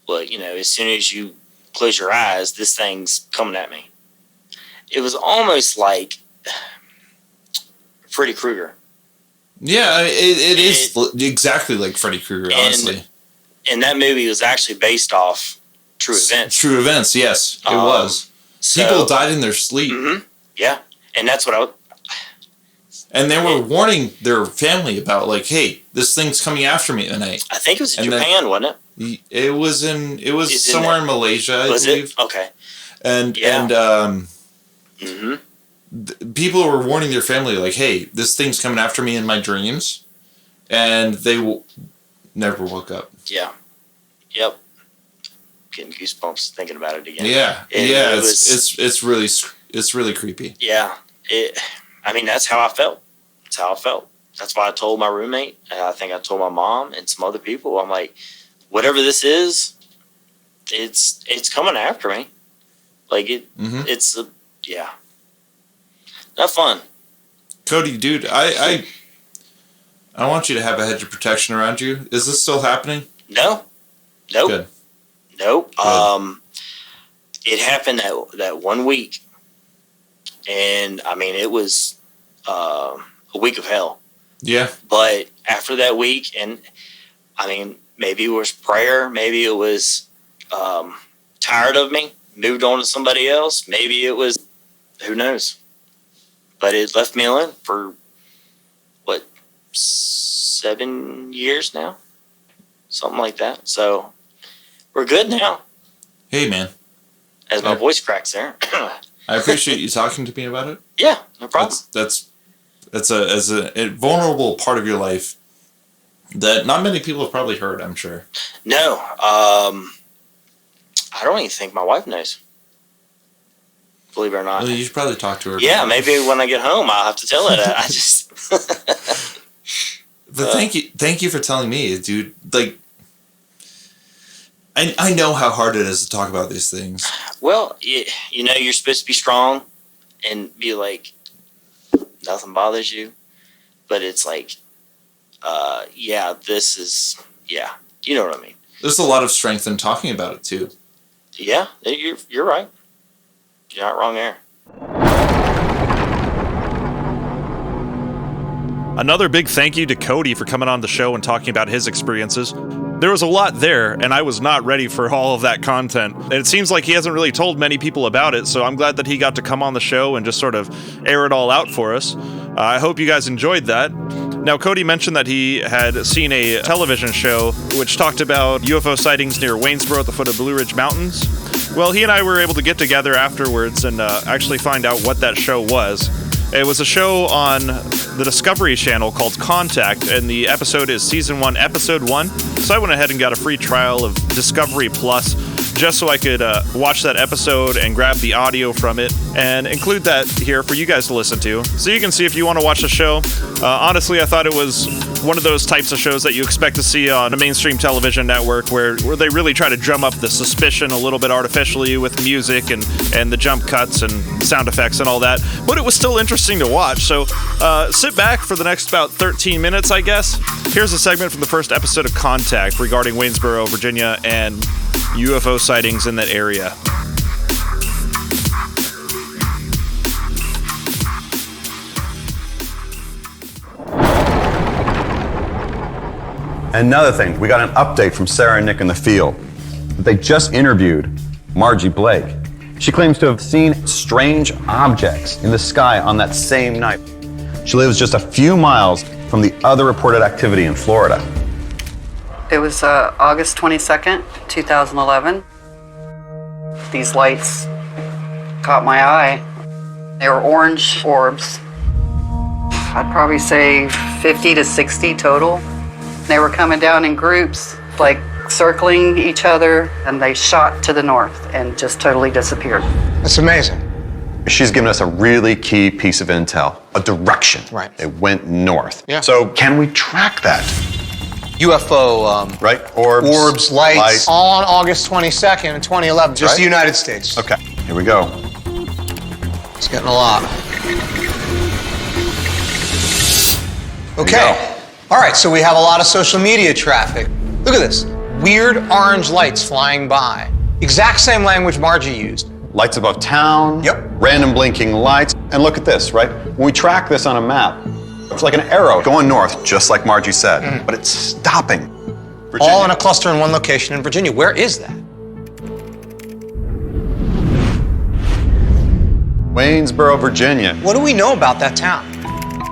Well, you know, as soon as you close your eyes, this thing's coming at me. It was almost like Freddy Krueger. Yeah, it is exactly like Freddy Krueger, honestly. And that movie was actually based off true events. True events, yes, it was. People died in their sleep. Mm-hmm. Yeah, and that's what and they were warning their family about, like, hey, this thing's coming after me tonight. I think it was in Japan, wasn't it? It was somewhere in Malaysia, I believe. Okay. And people were warning their family, like, hey, this thing's coming after me in my dreams, and they never woke up. Yeah. Yep. Getting goosebumps thinking about it again. Yeah. It's really creepy. Yeah. I mean, that's how I felt. That's why I told my roommate. I think I told my mom and some other people. I'm like, whatever this is, it's coming after me. Like it's not fun. Cody, dude, I want you to have a hedge of protection around you. Is this still happening? No. Nope. Good. Nope. Good. It happened that 1 week, and I mean it was a week of hell. Yeah. But after that week, and I mean maybe it was prayer, maybe it was tired of me, moved on to somebody else, maybe it was who knows. But it left me alone for 7 years now, something like that. So we're good now. Hey, man. As my voice cracks there. I appreciate you talking to me about it. Yeah, no problem. That's a vulnerable part of your life that not many people have probably heard, I'm sure. No, I don't even think my wife knows. Believe it or not. Well, you should probably talk to her. Yeah, maybe when I get home, I'll have to tell her that. I just. But thank you for telling me, dude. Like, I know how hard it is to talk about these things. Well, you know, you're supposed to be strong and be like, nothing bothers you. But it's like, this is, you know what I mean. There's a lot of strength in talking about it, too. Yeah, you're right. You're not wrong there. Another big thank you to Cody for coming on the show and talking about his experiences. There was a lot there, and I was not ready for all of that content. And it seems like he hasn't really told many people about it, so I'm glad that he got to come on the show and just sort of air it all out for us. I hope you guys enjoyed that. Now, Cody mentioned that he had seen a television show which talked about UFO sightings near Waynesboro at the foot of Blue Ridge Mountains. Well, he and I were able to get together afterwards and actually find out what that show was. It was a show on the Discovery Channel called Contact, and the episode is Season 1, Episode 1. So I went ahead and got a free trial of Discovery Plus just so I could watch that episode and grab the audio from it and include that here for you guys to listen to. So you can see if you want to watch the show. Honestly, I thought it was one of those types of shows that you expect to see on a mainstream television network where they really try to drum up the suspicion a little bit artificially with music and the jump cuts and sound effects and all that. But it was still interesting to watch. So sit back for the next about 13 minutes, I guess. Here's a segment from the first episode of Contact regarding Waynesboro, Virginia, and UFO sightings in that area. Another thing, we got an update from Sarah and Nick in the field. They just interviewed Margie Blake. She claims to have seen strange objects in the sky on that same night. She lives just a few miles from the other reported activity in Florida. It was August 22nd, 2011. These lights caught my eye. They were orange orbs. I'd probably say 50 to 60 total. They were coming down in groups, like circling each other, and they shot to the north and just totally disappeared. That's amazing. She's given us a really key piece of intel, a direction. Right. It went north. Yeah. So can we track that? UFO, Right? Orbs, lights. All on August 22nd in 2011, just Right. the United States. Okay, here we go. It's getting a lot. Okay. All right, so we have a lot of social media traffic. Look at this. Weird orange lights flying by. Exact same language Margie used. Lights above town. Yep. Random blinking lights. And look at this, right? When we track this on a map, it's like an arrow going north, just like Margie said, but it's stopping. Virginia. All in a cluster in one location in Virginia. Where is that? Waynesboro, Virginia. What do we know about that town?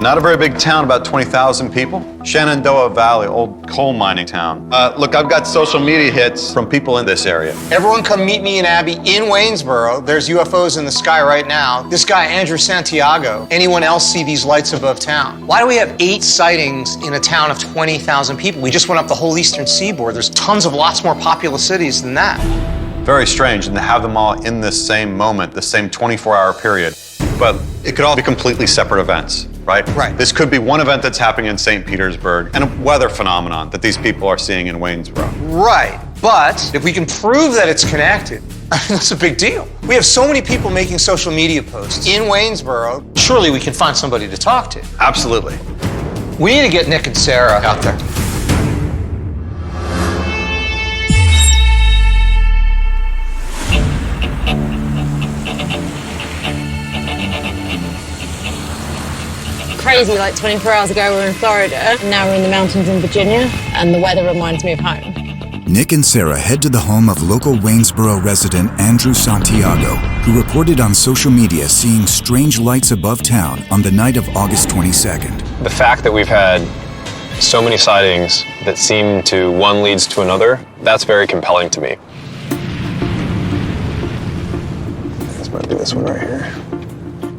Not a very big town, about 20,000 people. Shenandoah Valley, old coal mining town. Look, I've got social media hits from people in this area. Everyone come meet me and Abby in Waynesboro. There's UFOs in the sky right now. This guy, Andrew Santiago. Anyone else see these lights above town? Why do we have 8 sightings in a town of 20,000 people? We just went up the whole eastern seaboard. There's tons of lots more populous cities than that. Very strange, and to have them all in this same moment, the same 24-hour period. But it could all be completely separate events, right? Right. This could be one event that's happening in St. Petersburg and a weather phenomenon that these people are seeing in Waynesboro. Right, but if we can prove that it's connected, that's a big deal. We have so many people making social media posts in Waynesboro. Surely we can find somebody to talk to. Absolutely. We need to get Nick and Sarah out there. Crazy, like 24 hours ago we were in Florida, and now we're in the mountains in Virginia, and the weather reminds me of home. Nick and Sarah head to the home of local Waynesboro resident Andrew Santiago, who reported on social media seeing strange lights above town on the night of August 22nd. The fact that we've had so many sightings that seem to one leads to another, that's very compelling to me. Let's do this one right here.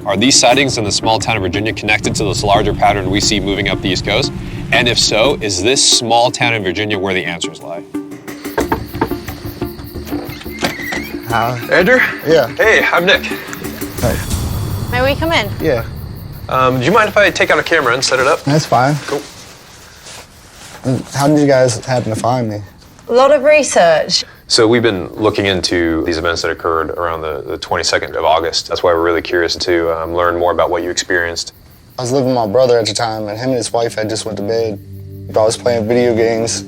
Are these sightings in the small town of Virginia connected to this larger pattern we see moving up the East Coast? And if so, is this small town in Virginia where the answers lie? Andrew? Yeah. Hey, I'm Nick. May we come in? Yeah, Do you mind if I take out a camera and set it up? that's fine. Cool. How did you guys happen to find me? A lot of research. So we've been looking into these events that occurred around the 22nd of August. That's why we're really curious to learn more about what you experienced. I was living with my brother at the time, and him and his wife had just went to bed. I was playing video games.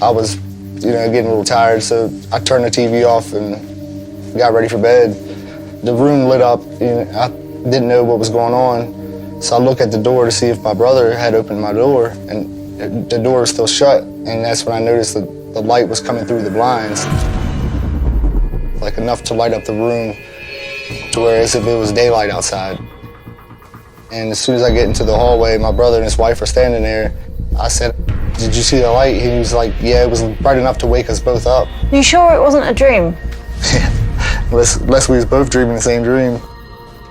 I was, getting a little tired, so I turned the TV off and got ready for bed. The room lit up. I didn't know what was going on, so I looked at the door to see if my brother had opened my door, and the door was still shut. And that's when I noticed that the light was coming through the blinds, like enough to light up the room to where as if it was daylight outside. And as soon as I get into the hallway, my brother and his wife are standing there. I said, "Did you see the light?" He was like, "Yeah, it was bright enough to wake us both up." You sure it wasn't a dream? Unless we was both dreaming the same dream.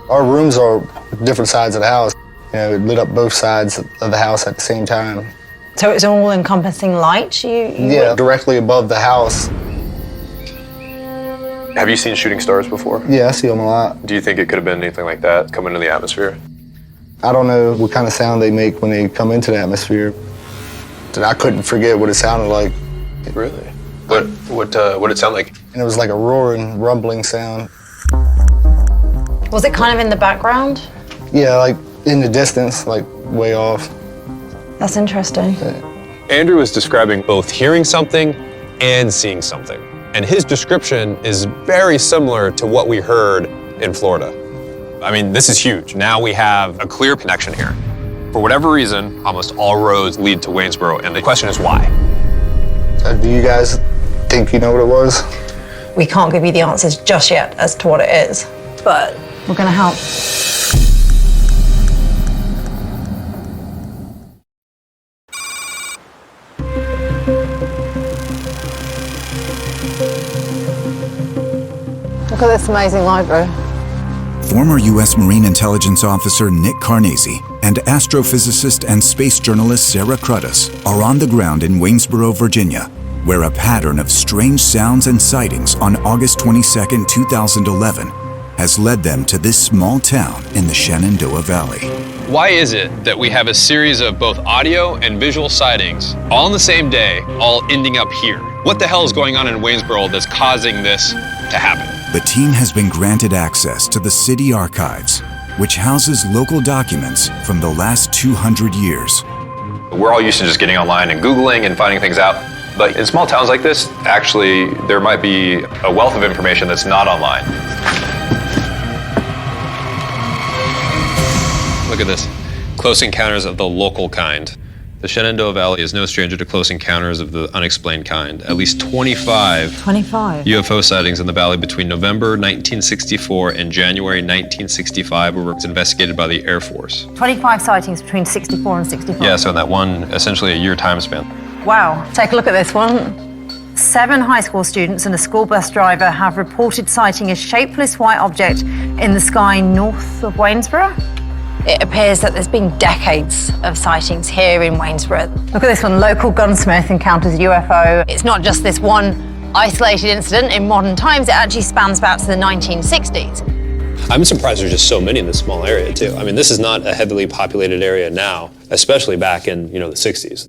Our rooms are different sides of the house. It lit up both sides of the house at the same time. So it's all encompassing light? Yeah, directly above the house. Have you seen shooting stars before? Yeah, I see them a lot. Do you think it could have been anything like that coming into the atmosphere? I don't know what kind of sound they make when they come into the atmosphere. And I couldn't forget what it sounded like. Really? What did it sound like? And it was like a roaring, rumbling sound. Was it kind of in the background? Yeah, like in the distance, like way off. That's interesting. Andrew was describing both hearing something and seeing something. And his description is very similar to what we heard in Florida. I mean, this is huge. Now we have a clear connection here. For whatever reason, almost all roads lead to Waynesboro, and the question is why? Do you guys think you know what it was? We can't give you the answers just yet as to what it is, but we're going to help. Look at this amazing library. Former U.S. Marine Intelligence Officer Nick Carnesi and astrophysicist and space journalist Sarah Cruddas are on the ground in Waynesboro, Virginia, where a pattern of strange sounds and sightings on August 22, 2011 has led them to this small town in the Shenandoah Valley. Why is it that we have a series of both audio and visual sightings all on the same day, all ending up here? What the hell is going on in Waynesboro that's causing this to happen? The team has been granted access to the city archives, which houses local documents from the last 200 years. We're all used to just getting online and Googling and finding things out. But in small towns like this, actually, there might be a wealth of information that's not online. Look at this. Close encounters of the local kind. The Shenandoah Valley is no stranger to close encounters of the unexplained kind. At least 25 UFO sightings in the valley between November 1964 and January 1965 were investigated by the Air Force. 25 sightings between 64 and 65. Yeah, so in that one, essentially a year time span. Wow. Take a look at this one. 7 high school students and a school bus driver have reported sighting a shapeless white object in the sky north of Waynesboro. It appears that there's been decades of sightings here in Waynesboro. Look at this one. Local gunsmith encounters UFO. It's not just this one isolated incident. In modern times, it actually spans back to the 1960s. I'm surprised there's just so many in this small area, too. I mean, this is not a heavily populated area now, especially back in, the 60s.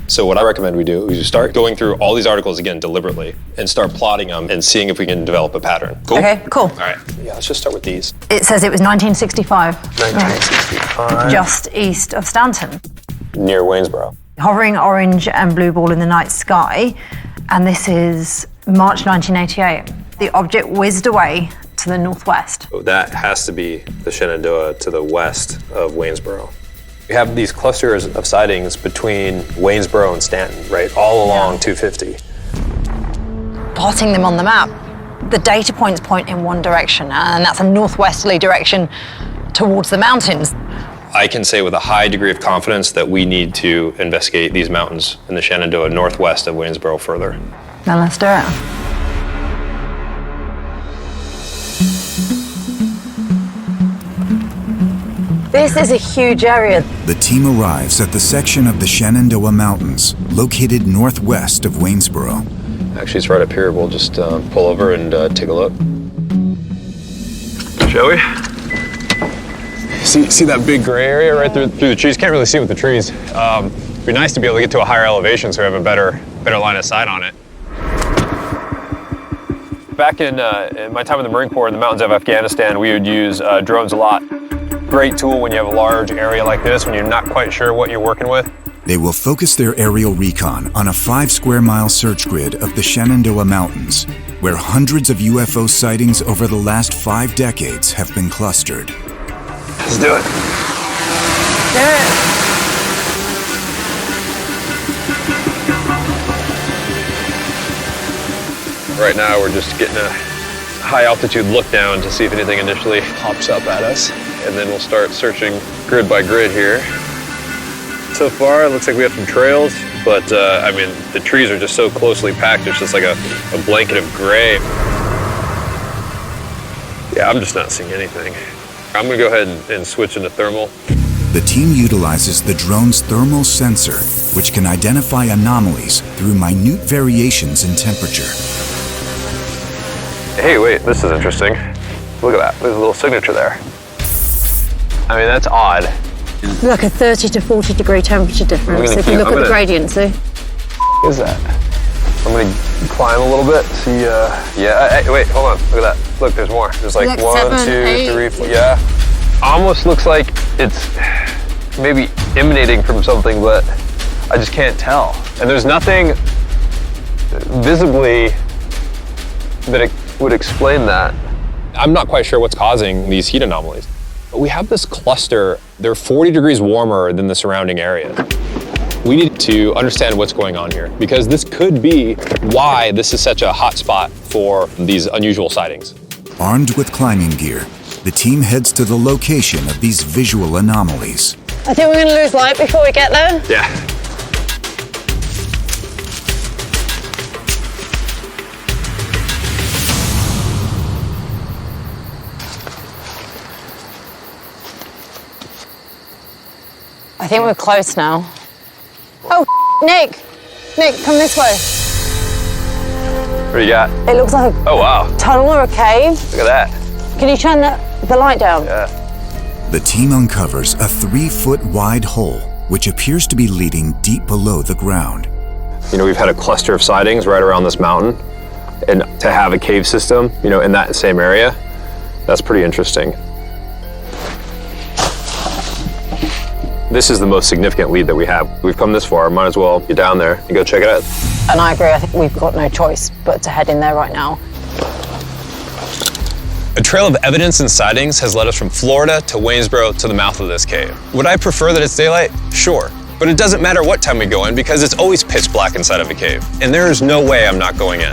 So what I recommend we do is you start going through all these articles again deliberately and start plotting them and seeing if we can develop a pattern. Cool? Okay, cool. All right. Yeah, let's just start with these. It says it was 1965. 1965. Right. Just east of Stanton. Near Waynesboro. Hovering orange and blue ball in the night sky. And this is March 1988. The object whizzed away to the northwest. That has to be the Shenandoah to the west of Waynesboro. We have these clusters of sightings between Waynesboro and Stanton, right, all along 250. Plotting them on the map, the data points point in one direction, and that's a northwesterly direction towards the mountains. I can say with a high degree of confidence that we need to investigate these mountains in the Shenandoah northwest of Waynesboro further. Then let's do it. This is a huge area. The team arrives at the section of the Shenandoah Mountains, located northwest of Waynesboro. Actually, it's right up here. We'll just pull over and take a look. Shall we? See that big gray area right through the trees? Can't really see with the trees. It'd be nice to be able to get to a higher elevation so we have a better line of sight on it. Back in my time in the Marine Corps in the mountains of Afghanistan, we would use drones a lot. Great tool when you have a large area like this, when you're not quite sure what you're working with. They will focus their aerial recon on a 5-square-mile search grid of the Shenandoah Mountains, where hundreds of UFO sightings over the last 5 decades have been clustered. Let's do it. Right now, we're just getting a high altitude look down to see if anything initially pops up at us. And then we'll start searching grid by grid here. So far, it looks like we have some trails, but I mean, the trees are just so closely packed, it's just like a blanket of gray. Yeah, I'm just not seeing anything. I'm gonna go ahead and switch into thermal. The team utilizes the drone's thermal sensor, which can identify anomalies through minute variations in temperature. Hey, wait, this is interesting. Look at that, there's a little signature there. I mean, that's odd. Like a 30 to 40 degree temperature difference if you look at the gradient, see? What is that? I'm gonna climb a little bit, see, yeah, hey, wait, hold on, look at that. Look, there's more. There's like 1, 2, 3, 4, yeah. Almost looks like it's maybe emanating from something, but I just can't tell. And there's nothing visibly that it would explain that. I'm not quite sure what's causing these heat anomalies. But we have this cluster, they're 40 degrees warmer than the surrounding areas. We need to understand what's going on here because this could be why this is such a hot spot for these unusual sightings. Armed with climbing gear, the team heads to the location of these visual anomalies. I think we're going to lose light before we get there. Yeah. I think we're close now. Oh, Nick! Nick, come this way. What do you got? It looks like a Oh, wow. tunnel or a cave. Look at that. Can you turn the light down? Yeah. The team uncovers a 3-foot wide hole, which appears to be leading deep below the ground. You know, we've had a cluster of sightings right around this mountain, and to have a cave system, you know, in that same area, that's pretty interesting. This is the most significant lead that we have. We've come this far, might as well get down there and go check it out. And I agree, I think we've got no choice but to head in there right now. A trail of evidence and sightings has led us from Florida to Waynesboro to the mouth of this cave. Would I prefer that it's daylight? Sure. But it doesn't matter what time we go in because it's always pitch black inside of a cave. And there is no way I'm not going in.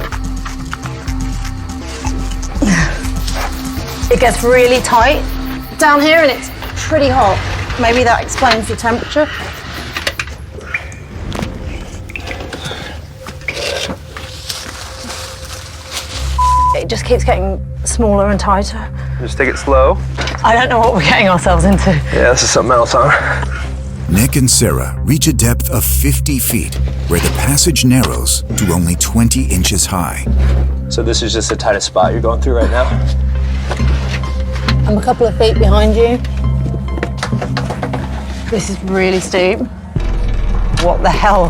It gets really tight down here and it's pretty hot. Maybe that explains the temperature. It just keeps getting smaller and tighter. Just take it slow. I don't know what we're getting ourselves into. Yeah, this is something else, huh? Nick and Sarah reach a depth of 50 feet, where the passage narrows to only 20 inches high. So this is just the tightest spot you're going through right now? I'm a couple of feet behind you. This is really steep. What the hell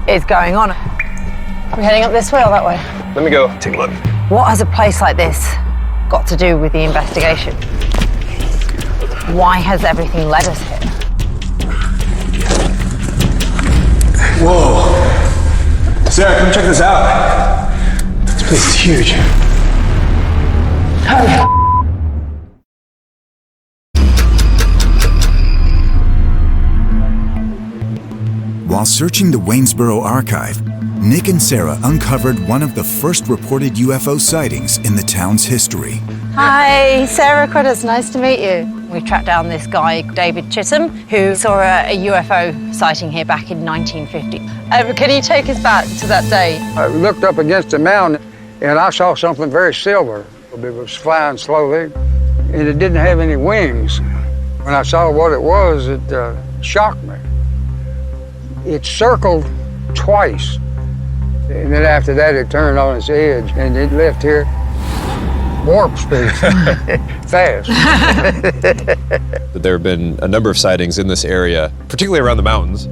is going on? Are we heading up this way or that way? Let me go take a look. What has a place like this got to do with the investigation? Why has everything led us here? Whoa. Sarah, come check this out. This place is huge. Cody. While searching the Waynesboro archive, Nick and Sarah uncovered one of the first reported UFO sightings in the town's history. Hi, Sarah Critters, nice to meet you. We tracked down this guy, David Chisholm, who saw a UFO sighting here back in 1950. Can you take us back to that day? I looked up against the mountain and I saw something very silver. It was flying slowly and it didn't have any wings. When I saw what it was, it shocked me. It circled twice. And then after that, it turned on its edge and it left here warp speed, fast. There have been a number of sightings in this area, particularly around the mountains.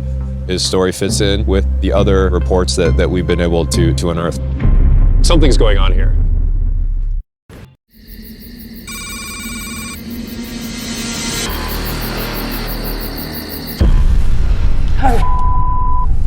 His story fits in with the other reports that we've been able to unearth. Something's going on here.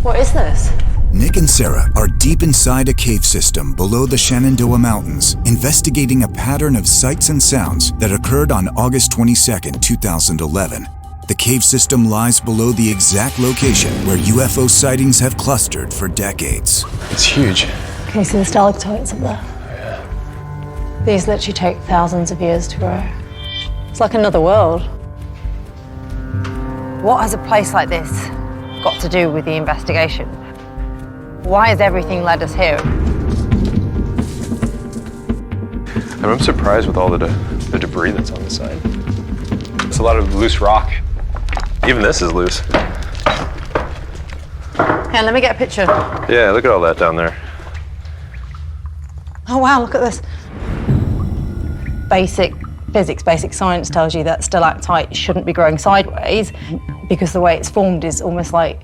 What is this? Nick and Sarah are deep inside a cave system below the Shenandoah Mountains, investigating a pattern of sights and sounds that occurred on August 22, 2011. The cave system lies below the exact location where UFO sightings have clustered for decades. It's huge. Can you see the stalactites up there? Yeah. These literally take thousands of years to grow. It's like another world. What has a place like this got to do with the investigation? Why has everything led us here? I'm surprised with all the debris that's on the side. It's a lot of loose rock. Even this is loose. Here, let me get a picture. Yeah, look at all that down there. Oh wow, look at this. Basic physics, basic science tells you that stalactite shouldn't be growing sideways because the way it's formed is almost like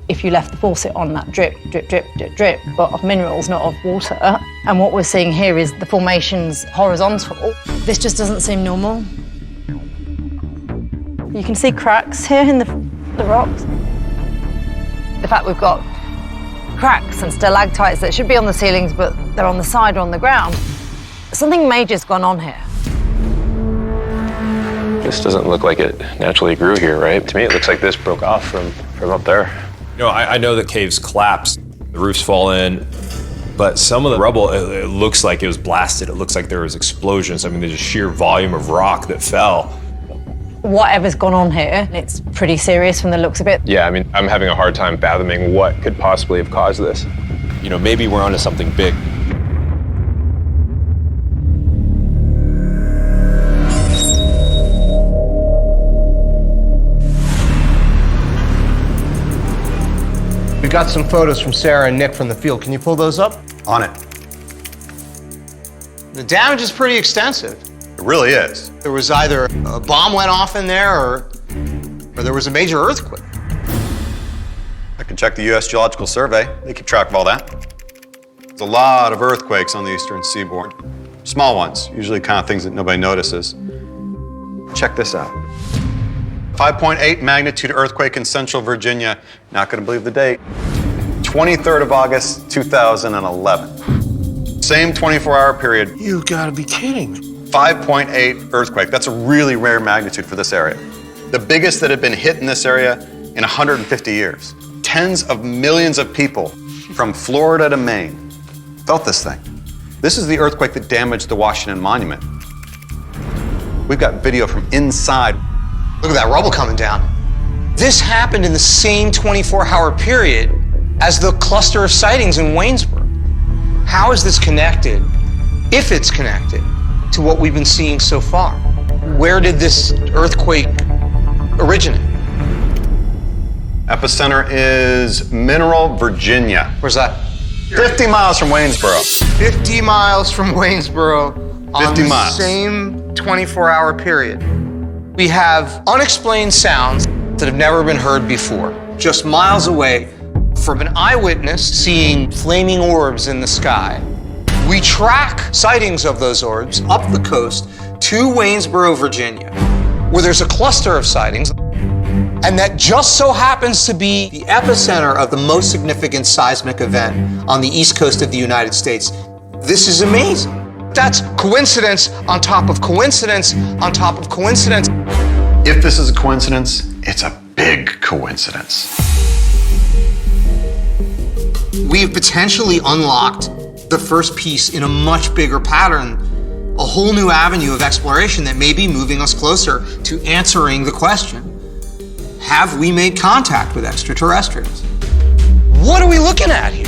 if you left the faucet on, that drip, drip, drip, drip, drip, but of minerals, not of water. And what we're seeing here is the formation's horizontal. This just doesn't seem normal. You can see cracks here in the rocks. The fact we've got cracks and stalactites that should be on the ceilings, but they're on the side or on the ground. Something major's gone on here. This doesn't look like it naturally grew here, right? To me, it looks like this broke off from up there. You know, I know that caves collapse, the roofs fall in, but some of the rubble, it looks like it was blasted. It looks like there was explosions. I mean, there's a sheer volume of rock that fell. Whatever's gone on here, it's pretty serious from the looks of it. Yeah, I mean, I'm having a hard time fathoming what could possibly have caused this. You know, maybe we're onto something big. We got some photos from Sarah and Nick from the field. Can you pull those up? On it. The damage is pretty extensive. It really is. There was either a bomb went off in there or there was a major earthquake. I can check the U.S. Geological Survey. They keep track of all that. There's a lot of earthquakes on the eastern seaboard. Small ones, usually kind of things that nobody notices. Check this out. 5.8 magnitude earthquake in central Virginia. Not gonna believe the date. 23rd of August, 2011. Same 24-hour period. You gotta be kidding. 5.8 earthquake. That's a really rare magnitude for this area. The biggest that had been hit in this area in 150 years. Tens of millions of people from Florida to Maine felt this thing. This is the earthquake that damaged the Washington Monument. We've got video from inside. Look at that rubble coming down. This happened in the same 24-hour period as the cluster of sightings in Waynesboro. How is this connected, if it's connected, to what we've been seeing so far? Where did this earthquake originate? Epicenter is Mineral, Virginia. Where's that? 50 miles from Waynesboro. 50 miles from Waynesboro on the miles. Same 24-hour period. We have unexplained sounds that have never been heard before. Just miles away from an eyewitness seeing flaming orbs in the sky. We track sightings of those orbs up the coast to Waynesboro, Virginia, where there's a cluster of sightings, and that just so happens to be the epicenter of the most significant seismic event on the east coast of the United States. This is amazing. That's coincidence on top of coincidence on top of coincidence. If this is a coincidence, it's a big coincidence. We've potentially unlocked the first piece in a much bigger pattern, a whole new avenue of exploration that may be moving us closer to answering the question, have we made contact with extraterrestrials? What are we looking at here?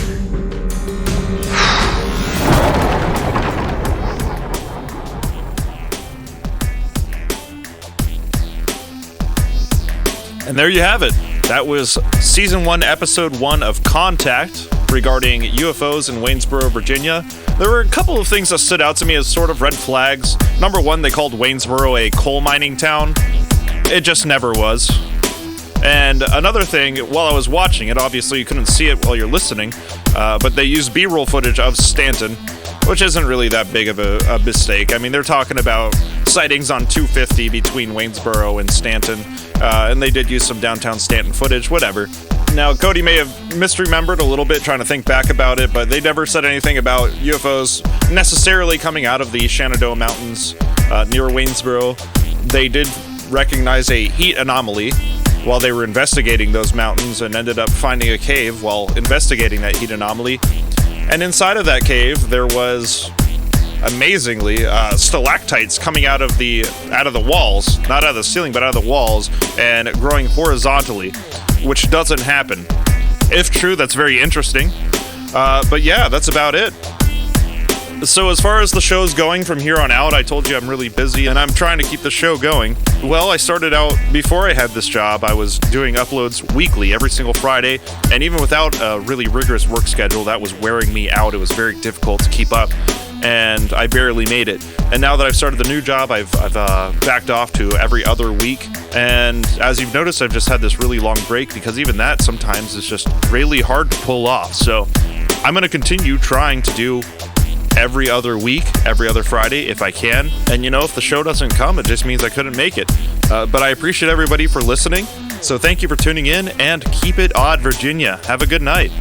And there you have it. That was Season 1, Episode 1 of Contact regarding UFOs in Waynesboro, Virginia. There were a couple of things that stood out to me as sort of red flags. Number one, they called Waynesboro a coal mining town. It just never was. And another thing, while I was watching it, obviously you couldn't see it while you're listening, but they used B-roll footage of Stanton, which isn't really that big of a mistake. I mean, they're talking about sightings on 250 between Waynesboro and Stanton, and they did use some downtown Stanton footage, whatever. Now, Cody may have misremembered a little bit trying to think back about it, but they never said anything about UFOs necessarily coming out of the Shenandoah Mountains near Waynesboro. They did recognize a heat anomaly while they were investigating those mountains and ended up finding a cave while investigating that heat anomaly. And inside of that cave, there was, amazingly, stalactites coming out of the walls, not out of the ceiling, but out of the walls, and growing horizontally, which doesn't happen. If true, that's very interesting. But yeah, that's about it. So as far as the show's going from here on out, I told you I'm really busy and I'm trying to keep the show going. Well, I started out, before I had this job, I was doing uploads weekly, every single Friday, and even without a really rigorous work schedule, that was wearing me out. It was very difficult to keep up, and I barely made it. And now that I've started the new job, I've backed off to every other week, and as you've noticed, I've just had this really long break, because even that sometimes is just really hard to pull off. So I'm going to continue trying to do every other week, every other Friday if I can. And if the show doesn't come, it just means I couldn't make it. But I appreciate everybody for listening. So thank you for tuning in, and keep it odd, Virginia. Have a good night.